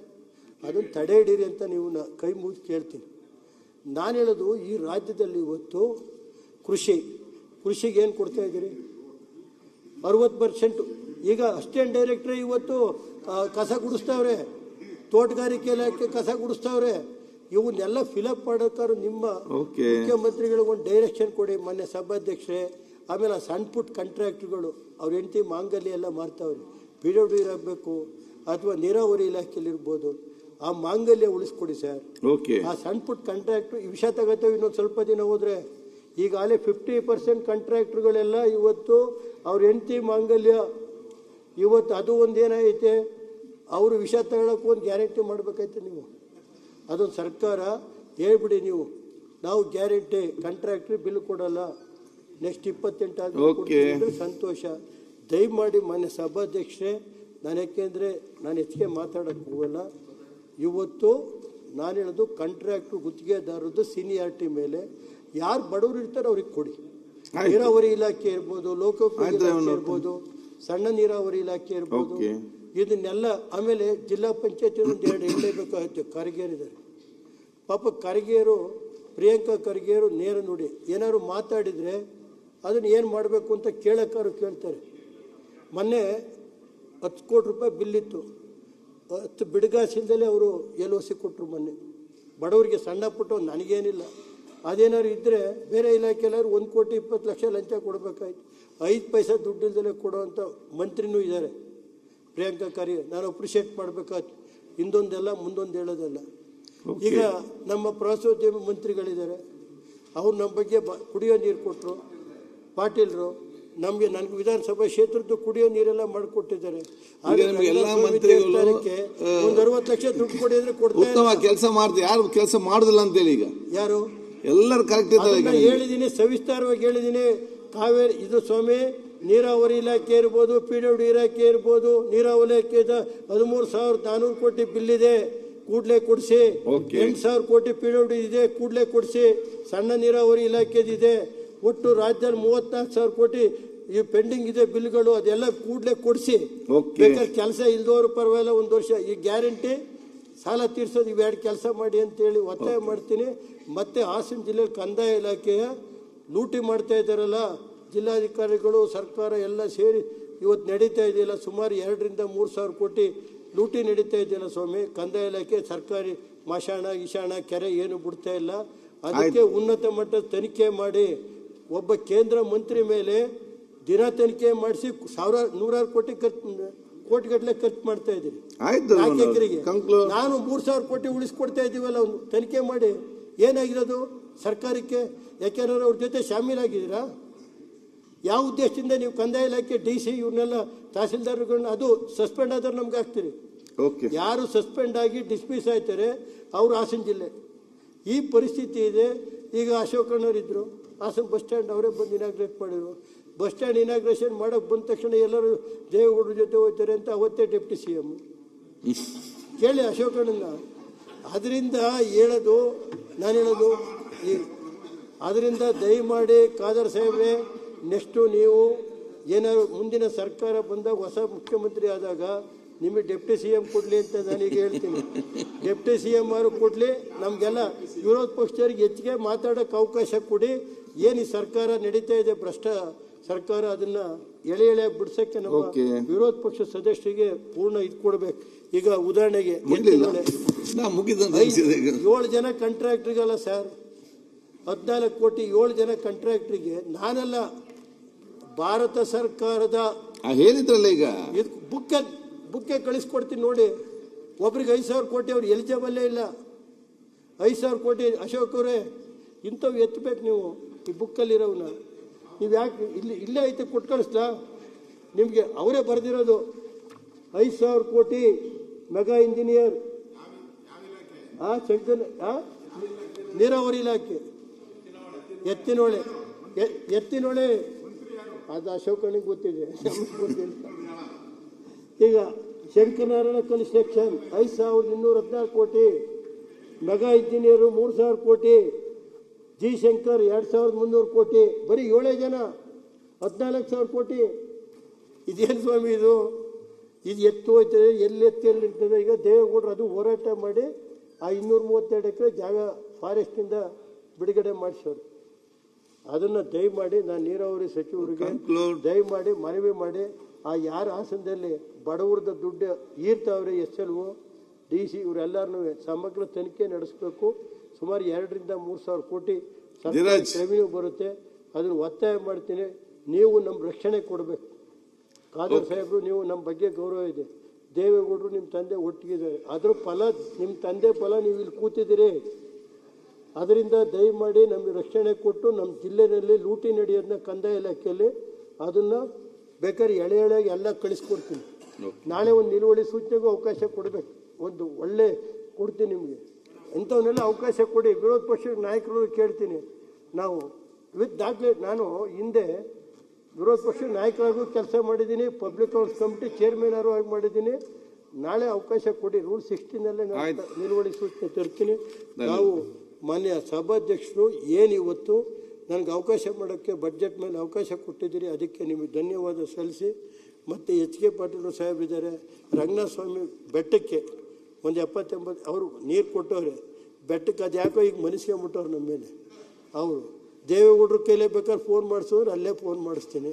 ಅದನ್ನು ತಡೆ ಹಿಡೀರಿ ಅಂತ ನೀವು ಕೈ ಮುಗಿದು ಕೇಳ್ತೀನಿ. ನಾನು ಹೇಳೋದು, ಈ ರಾಜ್ಯದಲ್ಲಿ ಇವತ್ತು ಕೃಷಿಗೆ ಏನು ಕೊಡ್ತಾ ಇದ್ದೀರಿ? 60%. ಈಗ ಅಸಿಸ್ಟೆಂಟ್ ಡೈರೆಕ್ಟ್ರೇ ಇವತ್ತು ಕಸ ಗುಡಿಸ್ತವ್ರೆ, ತೋಟಗಾರಿಕೆ ಇಲಾಖೆ ಕಸ ಗುಡಿಸ್ತವ್ರೆ. ಇವನ್ನೆಲ್ಲ ಫಿಲಪ್ ಮಾಡೋಕ್ಕಾರು ನಿಮ್ಮ ಮುಖ್ಯಮಂತ್ರಿಗಳಿಗೆ ಒಂದು ಡೈರೆಕ್ಷನ್ ಕೊಡಿ. ಮೊನ್ನೆ ಸಭಾಧ್ಯಕ್ಷರೇ, ಆಮೇಲೆ ಸಣ್ಣ ಪುಟ್ಟ ಕಾಂಟ್ರಾಕ್ಟ್ರುಗಳು ಅವ್ರ ಹೆಂಡತಿ ಮಾಂಗಲ್ಯ ಎಲ್ಲ ಮಾರ್ತಾವ್ರಿ. PWD ಇರಬೇಕು ಅಥವಾ ನೀರಾವರಿ ಇಲಾಖೆಯಲ್ಲಿರ್ಬೋದು, ಆ ಮಾಂಗಲ್ಯ ಉಳಿಸ್ಕೊಡಿ ಸರ್. ಆ ಸಣ್ಣ ಪುಟ್ಟ ಕಾಂಟ್ರಾಕ್ಟ್ರು ಈ ವಿಷಯ ತಗೋತೇವೆ. ಇನ್ನೊಂದು ಸ್ವಲ್ಪ ದಿನ ಹೋದರೆ ಈಗಾಗಲೇ 50% ಕಾಂಟ್ರಾಕ್ಟ್ರುಗಳೆಲ್ಲ ಇವತ್ತು ಅವ್ರ ಹೆಂಡತಿ ಮಾಂಗಲ್ಯ ಇವತ್ತು ಅದು ಒಂದು ಏನೈತೆ, ಅವರು ವಿಷಯ ತಗೊಳ್ಳೋಕೆ ಒಂದು ಗ್ಯಾರಂಟಿ ಮಾಡಬೇಕೈತೆ. ನೀವು ಅದೊಂದು ಸರ್ಕಾರ ಹೇಳ್ಬಿಡಿ, ನಾವು ಗ್ಯಾರಂಟಿ ಕಾಂಟ್ರಾಕ್ಟ್ರಿ ಬಿಲ್ ಕೊಡಲ್ಲ, ನೆಕ್ಸ್ಟ್ 28 ಆದ್ಮೇಲೆ ಸಂತೋಷ. ದಯಮಾಡಿ ಮಾನ್ಯ ಸಭಾಧ್ಯಕ್ಷರೇ, ನಾನು ಯಾಕೆಂದರೆ ನಾನು ಹೆಚ್ಚಿಗೆ ಮಾತಾಡೋಕ್ಕೆ ಹೋಗಲ್ಲ. ಇವತ್ತು ನಾನು ಹೇಳೋದು, ಕಾಂಟ್ರಾಕ್ಟ್ರು ಗುತ್ತಿಗೆದಾರದ್ದು ಸೀನಿಯಾರಿಟಿ ಮೇಲೆ ಯಾರು ಬಡವರು ಇರ್ತಾರೆ ಅವ್ರಿಗೆ ಕೊಡಿ. ನೀರಾವರಿ ಇಲಾಖೆ ಇರ್ಬೋದು, ಲೋಕೋಪಯೋಗಿ ಇಲಾಖೆ ಇರ್ಬೋದು, ಸಣ್ಣ ನೀರಾವರಿ ಇಲಾಖೆ ಇರ್ಬೋದು, ಇದನ್ನೆಲ್ಲ. ಆಮೇಲೆ ಜಿಲ್ಲಾ ಪಂಚಾಯತ್ ಒಂದು 2 ಹೇಳಲೇಬೇಕಾಗುತ್ತೆ. ಖರ್ಗೆಯರಿದ್ದಾರೆ ಪಾಪ, ಪ್ರಿಯಾಂಕಾ ಖರ್ಗೆಯರು ನೇರ ನುಡಿ. ಏನಾದ್ರು ಮಾತಾಡಿದರೆ ಅದನ್ನು ಏನು ಮಾಡಬೇಕು ಅಂತ ಕೇಳೋಕ್ಕಾರು ಕೇಳ್ತಾರೆ. ಮೊನ್ನೆ 10 ಕೋಟಿ ರೂಪಾಯಿ ಬಿಲ್ಲಿತ್ತು, 10 ಬಿಡುಗಾಸಿಲ್ದಲೇ ಅವರು LOC ಕೊಟ್ಟರು ಮೊನ್ನೆ ಬಡವರಿಗೆ. ಸಣ್ಣ ಪುಟ್ಟ ನನಗೇನಿಲ್ಲ, ಅದೇನಾದ್ರು ಇದ್ದರೆ ಬೇರೆ ಇಲಾಖೆ ಎಲ್ಲರೂ 1,20,00,000 ಲಂಚ ಕೊಡಬೇಕಾಯ್ತು. 5 ಪೈಸೆ ದುಡ್ಡಿಲ್ದಲೇ ಕೊಡೋವಂಥ ಮಂತ್ರಿನೂ ಇದ್ದಾರೆ ಪ್ರಿಯಾಂಕಾ ಖರ್ಗೆ. ನಾನು ಅಪ್ರಿಷಿಯೇಟ್ ಮಾಡಬೇಕಾಯ್ತು. ಹಿಂದೊಂದೆಲ್ಲ ಮುಂದೊಂದು ಹೇಳೋದಲ್ಲ. ಈಗ ನಮ್ಮ ಪ್ರವಾಸೋದ್ಯಮ ಮಂತ್ರಿಗಳಿದ್ದಾರೆ, ಅವ್ರು ನಮ್ಮ ಬಗ್ಗೆ ಕುಡಿಯೋ ನೀರು ಕೊಟ್ಟರು. ಪಾಟೀಲ್ರು ನನಗೆ ವಿಧಾನಸಭಾ ಕ್ಷೇತ್ರದ್ದು ಕುಡಿಯೋ ನೀರೆಲ್ಲ ಮಾಡಿಕೊಟ್ಟಿದ್ದಾರೆ. ಒಂದು 60 ಲಕ್ಷ ದುಡ್ಡು ಕೊಡಿ ಅಂದ್ರೆ ಕೊಡ್ತಾರೆ. ಕೆಲಸ ಮಾಡ್ತಾರೆ, ಯಾರು ಕೆಲಸ ಮಾಡುದಿಲ್ಲ ಅಂತೇಳಿ ಈಗ ಯಾರು ಎಲ್ಲರೂ ಕರೆಕ್ಟ್ ಇದ್ದಾರೆ. ಹೇಳಿದ್ದೀನಿ, ಸವಿಸ್ತಾರವಾಗಿ ಹೇಳಿದ್ದೀನಿ. ಕಾವೇರಿ ಇದು ಸ್ವಾಮಿ, ನೀರಾವರಿ ಇಲಾಖೆ ಇರ್ಬೋದು, PWD ಇಲಾಖೆ ಇರ್ಬೋದು, ನೀರಾವರಿ ಇಲಾಖೆದ 13,400 ಕೋಟಿ ಬಿಲ್ ಇದೆ, ಕೂಡಲೇ ಕೊಡಿಸಿ. 8,000 ಕೋಟಿ PWD ಇದೆ, ಕೂಡಲೇ ಕೊಡಿಸಿ. ಸಣ್ಣ ನೀರಾವರಿ ಇಲಾಖೆದಿದೆ. ಒಟ್ಟು ರಾಜ್ಯದಲ್ಲಿ 34,000 ಕೋಟಿ ಈ ಪೆಂಡಿಂಗ್ ಇದೆ ಬಿಲ್ಗಳು, ಅದೆಲ್ಲ ಕೂಡಲೇ ಕೊಡಿಸಿ. ಬೇಕಾದ್ರೆ ಕೆಲಸ ಇಲ್ದವರು ಪರವಾಗಿಲ್ಲ, 1 ವರ್ಷ ಈ ಗ್ಯಾರಂಟಿ ಸಾಲ ತೀರ್ಸೋದು ಇವೆರಡು ಕೆಲಸ ಮಾಡಿ ಅಂತೇಳಿ ಒತ್ತಾಯ ಮಾಡ್ತೀನಿ. ಮತ್ತು ಹಾಸನ ಜಿಲ್ಲೆಯಲ್ಲಿ ಕಂದಾಯ ಇಲಾಖೆಯ ಲೂಟಿ ಮಾಡ್ತಾ ಇದ್ದಾರಲ್ಲ, ಜಿಲ್ಲಾಧಿಕಾರಿಗಳು ಸರ್ಕಾರ ಎಲ್ಲ ಸೇರಿ ಇವತ್ತು ನಡೀತಾ ಇದೆಯಲ್ಲ, ಸುಮಾರು 2,000 ರಿಂದ 3,000 ಕೋಟಿ ಲೂಟಿ ನಡೀತಾ ಇದೆಯಲ್ಲ ಸ್ವಾಮಿ. ಕಂದಾಯ ಇಲಾಖೆ ಸರ್ಕಾರಿ ಮಶಾಣ ಗಿಶಾಣ ಕೆರೆ ಏನು ಬಿಡ್ತಾ ಇಲ್ಲ. ಅದಕ್ಕೆ ಉನ್ನತ ಮಟ್ಟದ ತನಿಖೆ ಮಾಡಿ, ಒಬ್ಬ ಕೇಂದ್ರ ಮಂತ್ರಿ ಮೇಲೆ ದಿನ ತನಿಖೆ ಮಾಡಿಸಿ 1,000 ಕೋಟಿಗಟ್ಟಲೆ ಖರ್ಚು ಮಾಡ್ತಾ ಇದ್ದೀರಿ. ನಾನು 3,000 ಕೋಟಿ ಉಳಿಸ್ಕೊಡ್ತಾ ಇದ್ದೀವಲ್ಲ, ಒಂದು ತನಿಖೆ ಮಾಡಿ ಏನಾಗಿರೋದು ಸರ್ಕಾರಕ್ಕೆ? ಯಾಕೆಂದ್ರೆ ಅವ್ರ ಜೊತೆ ಶಾಮೀಲಾಗಿದ್ದೀರಾ? ಯಾವ ಉದ್ದೇಶದಿಂದ ನೀವು ಕಂದಾಯ ಇಲಾಖೆ DC ಇವ್ರನ್ನೆಲ್ಲ ತಹಸೀಲ್ದಾರ್ಗಳನ್ನ ಅದು ಸಸ್ಪೆಂಡ್ ಆದ್ರೆ ನಮ್ಗೆ ಹಾಕ್ತೀರಿ. ಯಾರು ಸಸ್ಪೆಂಡ್ ಆಗಿ ಡಿಸ್ಮಿಸ್ ಆಯ್ತಾರೆ ಅವರು ಹಾಸನ ಜಿಲ್ಲೆ. ಈ ಪರಿಸ್ಥಿತಿ ಇದೆ. ಈಗ ಅಶೋಕಣ್ಣವರಿದ್ದರು, ಹಾಸನ ಬಸ್ ಸ್ಟ್ಯಾಂಡ್ ಅವರೇ ಬಂದು ಇನಾಗ್ರೇಟ್ ಮಾಡಿದ್ರು. ಬಸ್ ಸ್ಟ್ಯಾಂಡ್ ಇನಾಗ್ರೇಷನ್ ಮಾಡೋಕ್ಕೆ ಬಂದ ತಕ್ಷಣ ಎಲ್ಲರೂ ದೇವೇಗೌಡರ ಜೊತೆ ಹೋಗ್ತಾರೆ ಅಂತ ಅವತ್ತೇ ಡೆಪ್ಟಿ CM ಕೇಳಿ ಅಶೋಕಣ್ಣನ. ಅದರಿಂದ ನಾನು ಹೇಳೋದು ಅದರಿಂದ ದಯಮಾಡಿ ಖಾದರ್ ಸಾಹೇಬ್ರೆ, ನೆಕ್ಸ್ಟು ನೀವು ಏನಾದ್ರು ಮುಂದಿನ ಸರ್ಕಾರ ಬಂದಾಗ, ಹೊಸ ಮುಖ್ಯಮಂತ್ರಿ ಆದಾಗ ನಿಮಗೆ ಡೆಪ್ಟಿ CM ಕೊಡಲಿ ಅಂತ ನಾನೀಗ ಹೇಳ್ತೀನಿ. ಡೆಪ್ಟಿ CM ಅವರು ಕೊಡಲಿ, ನಮಗೆಲ್ಲ ವಿರೋಧ ಪಕ್ಷದವರಿಗೆ ಹೆಚ್ಚಿಗೆ ಮಾತಾಡೋಕ್ಕೆ ಅವಕಾಶ ಕೊಡಿ. ಏನು ಈ ಸರ್ಕಾರ ನಡೀತಾ ಇದೆ ಭ್ರಷ್ಟ ಸರ್ಕಾರ, ಅದನ್ನ ಎಳೆ ಬಿಡ್ಸೋಕ್ಕೆ ನಮ್ಮ ವಿರೋಧ ಪಕ್ಷ ಸದಸ್ಯರಿಗೆ ಪೂರ್ಣ ಇದು ಕೊಡ್ಬೇಕು. ಈಗ ಉದಾಹರಣೆಗೆ 7 ಜನ ಕಾಂಟ್ರಾಕ್ಟ್ರಿಗಲ್ಲ ಸರ್, 14 ಕೋಟಿ 7 ಜನ ಕಾಂಟ್ರಾಕ್ಟ್ರಿಗೆ ನಾನೆಲ್ಲ ಭಾರತ ಸರ್ಕಾರದ ಹೇಳಿದ್ರಲ್ಲ, ಈಗ ಬುಕ್ಕೆ ಕಳಿಸ್ಕೊಡ್ತೀನಿ ನೋಡಿ. ಒಬ್ರಿಗೆ 5,000 ಕೋಟಿ ಅವ್ರು ಎಲಿಜಿಬಲ್ಲೇ ಇಲ್ಲ. 5,000 ಕೋಟಿ ಅಶೋಕ್ ಅವರೇ, ಇಂಥವು ಎತ್ತಬೇಕು ನೀವು. ಈ ಬುಕ್ಕಲ್ಲಿರೋವನ್ನ ನೀವು ಯಾಕೆ ಇಲ್ಲೇ ಐತೆ ಕೊಟ್ಟು ಕಳಿಸ್ಲಾ? ನಿಮಗೆ ಅವರೇ ಬರೆದಿರೋದು 5,000 ಕೋಟಿ ಮೆಗಾ ಇಂಜಿನಿಯರ್ ಶಂಕರ್ ನೀರಾವರಿ ಇಲಾಖೆ ಎತ್ತಿನೊಳೆ ಅದು ಅಶೋಕನಿಗೆ ಗೊತ್ತಿದೆ, ನಮಗೆ ಗೊತ್ತಿಲ್ಲ. ಈಗ ಶಂಕರನಾರಾಯಣ ಕನ್ಸ್ಟ್ರಕ್ಷನ್ 5214 ಕೋಟಿ, ಮೆಗಾ ಇಂಜಿನಿಯರು 3000 ಕೋಟಿ, ಜಿ ಶಂಕರ್ 2300 ಕೋಟಿ, ಬರೀ 7 ಜನ 14,000 ಕೋಟಿ. ಇದೇನು ಸ್ವಾಮಿ ಇದು ಎತ್ತು ಹೋಯ್ತದೆ, ಎಲ್ಲಿ ಇರ್ತದೆ. ಈಗ ದೇವೇಗೌಡರು ಅದು ಹೋರಾಟ ಮಾಡಿ ಆ 232 ಎಕರೆ ಜಾಗ ಫಾರೆಸ್ಟಿಂದ ಬಿಡುಗಡೆ ಮಾಡಿಸೋರು. ಅದನ್ನು ದಯಮಾಡಿ ನಾನು ನೀರಾವರಿ ಸಚಿವರಿಗೆ ದಯಮಾಡಿ ಮನವಿ ಮಾಡಿ, ಆ ಯಾರ ಹಾಸನದಲ್ಲಿ ಬಡವರದ ದುಡ್ಡು ಈರ್ತಾವ್ರೆ SLO DC ಇವರೆಲ್ಲರನ್ನೂ ಸಮಗ್ರ ತನಿಖೆ ನಡೆಸಬೇಕು. ಸುಮಾರು 2,000-3,000 ಕೋಟಿ ರೆವಿನ್ಯೂ ಬರುತ್ತೆ. ಅದನ್ನು ಒತ್ತಾಯ ಮಾಡ್ತೀನಿ. ನೀವು ನಮ್ಮ ರಕ್ಷಣೆ ಕೊಡಬೇಕು. ಖಾದರ್ ಸಾಹೇಬರು, ನೀವು ನಮ್ಮ ಬಗ್ಗೆ ಗೌರವ ಇದೆ. ದೇವೇಗೌಡರು ನಿಮ್ಮ ತಂದೆ ಒಟ್ಟಿಗಿದ್ದಾರೆ. ಅದ್ರ ಫಲ ನಿಮ್ಮ ತಂದೆ ಫಲ ನೀವು ಇಲ್ಲಿ ಕೂತಿದ್ದೀರಿ. ಅದರಿಂದ ದಯಮಾಡಿ ನಮಗೆ ರಕ್ಷಣೆ ಕೊಟ್ಟು ನಮ್ಮ ಜಿಲ್ಲೆಯಲ್ಲಿ ಲೂಟಿ ನಡೆಯೋದನ್ನ ಕಂದಾಯ ಇಲಾಖೆಯಲ್ಲಿ ಅದನ್ನು ಬೇಕಾದ್ರೆ ಎಳೆಯಾಗಿ ಎಲ್ಲ ಕಳಿಸ್ಕೊಡ್ತೀನಿ. ನಾಳೆ ಒಂದು ನಿಲುವಳಿ ಸೂಚನೆಗೂ ಅವಕಾಶ ಕೊಡಬೇಕು. ಒಂದು ಒಳ್ಳೆ ಕೊಡ್ತೀನಿ ನಿಮಗೆ. ಇಂಥವನ್ನೆಲ್ಲ ಅವಕಾಶ ಕೊಡಿ. ವಿರೋಧ ಪಕ್ಷದ ನಾಯಕರು ಕೇಳ್ತೀನಿ. ನಾವು ವಿತ್ ದಾಖಲೆ, ನಾನು ಹಿಂದೆ ವಿರೋಧ ಪಕ್ಷದ ನಾಯಕರಾಗೂ ಕೆಲಸ ಮಾಡಿದ್ದೀನಿ, ಪಬ್ಲಿಕ್ ಅಕೌಂಟ್ಸ್ ಕಮಿಟಿ ಚೇರ್ಮನ್ ಆಗಿ ಮಾಡಿದ್ದೀನಿ. ನಾಳೆ ಅವಕಾಶ ಕೊಡಿ. ರೂಲ್ 16ನಲ್ಲೇ ನಾನು ನಿಲುವಳಿ ಸೂಚನೆ ತರ್ತೀನಿ. ನಾವು ಮಾನ್ಯ ಸಭಾಧ್ಯಕ್ಷರು ಏನು ಇವತ್ತು ನನಗೆ ಅವಕಾಶ ಮಾಡೋಕ್ಕೆ ಬಡ್ಜೆಟ್ ಮೇಲೆ ಅವಕಾಶ ಕೊಟ್ಟಿದ್ದೀರಿ, ಅದಕ್ಕೆ ನಿಮಗೆ ಧನ್ಯವಾದ ಸಲ್ಲಿಸಿ. ಮತ್ತು HK ಪಾಟೀಲ್ ಸಾಹೇಬರಿದ್ದಾರೆ, ರಂಗನಾಥ ಸ್ವಾಮಿ ಬೆಟ್ಟಕ್ಕೆ ಒಂದು 70-80 ಅವರು ನೀರು ಕೊಟ್ಟವ್ರೆ ಬೆಟ್ಟಕ್ಕೆ. ಅದು ಯಾಕೋ ಈಗ ಮನಸ್ಕೊಂಬಿಟ್ಟವ್ರು ನಮ್ಮ ಮೇಲೆ. ಅವರು ದೇವೇಗೌಡರು ಕೈಲೇ ಬೇಕಾದ್ರೆ ಫೋನ್ ಮಾಡಿಸೋರು, ಅಲ್ಲೇ ಫೋನ್ ಮಾಡಿಸ್ತೀನಿ.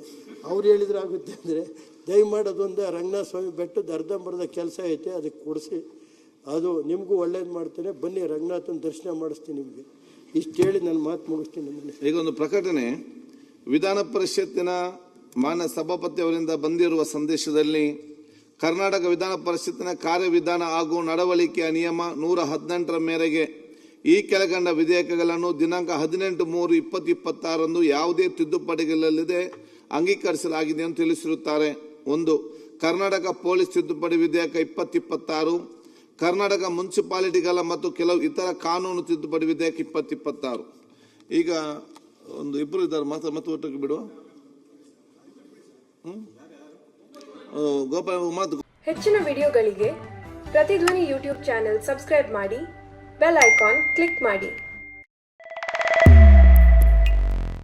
ಅವ್ರು ಹೇಳಿದ್ರೆ ಆಗುತ್ತೆ ಅಂದರೆ ದಯಮಾಡಿ ಅದೊಂದು ರಂಗನಾಥ ಸ್ವಾಮಿ ಬೆಟ್ಟದ ಅರ್ಧಂಬರ್ಧ ಕೆಲಸ ಐತೆ, ಅದಕ್ಕೆ ಕೊಡಿಸಿ. ಅದು ನಿಮಗೂ ಒಳ್ಳೇದು ಮಾಡ್ತೇನೆ. ಬನ್ನಿ, ರಂಗನಾಥನ ದರ್ಶನ ಮಾಡಿಸ್ತೀನಿ ನಿಮಗೆ. ಇಷ್ಟು ಹೇಳಿ ನನ್ನ ಮಾತು ಮುಗಿಸ್ತೀನಿ. ನಿಮ್ಮಲ್ಲಿ ಈಗ ಒಂದು ಪ್ರಕಟಣೆ. ವಿಧಾನ ಪರಿಷತ್ತಿನ ಮಾನ್ಯ ಸಭಾಪತಿ ಅವರಿಂದ ಬಂದಿರುವ ಸಂದೇಶದಲ್ಲಿ ಕರ್ನಾಟಕ ವಿಧಾನ ಪರಿಷತ್ತಿನ ಕಾರ್ಯವಿಧಾನ ಹಾಗೂ ನಡವಳಿಕೆಯ ನಿಯಮ 118ರ ಮೇರೆಗೆ ಈ ಕೆಳಗಂಡ ವಿಧೇಯಕಗಳನ್ನು ದಿನಾಂಕ 18/3/2026 ಯಾವುದೇ ತಿದ್ದುಪಡಿಗಳಿಲ್ಲದೆ ಅಂಗೀಕರಿಸಲಾಗಿದೆ ಎಂದು ತಿಳಿಸಿರುತ್ತಾರೆ. 1. ಕರ್ನಾಟಕ ಪೊಲೀಸ್ ತಿದ್ದುಪಡಿ ವಿಧೇಯಕ 2026, ಕರ್ನಾಟಕ ಮುನ್ಸಿಪಾಲಿಟಿಗಳ ಮತ್ತು ಕೆಲವು ಇತರ ಕಾನೂನು ತಿದ್ದುಪಡಿ ವಿಧೇಯಕ 2026. ಈಗ ಒಂದು ಇಬ್ಬರು ಇದ್ದಾರೆ, ಮತ್ತೆ ಒಟ್ಟಿಗೆ ಬಿಡುವ. ಗೋಪಾಲ ಮಾತು. ಹೆಚ್ಚಿನ ವಿಡಿಯೋಗಳಿಗೆ ಪ್ರತಿಧ್ವನಿ ಯೂಟ್ಯೂಬ್ ಚಾನೆಲ್ ಸಬ್ಸ್ಕ್ರೈಬ್ ಮಾಡಿ, ಬೆಲ್ ಐಕಾನ್ ಕ್ಲಿಕ್ ಮಾಡಿ.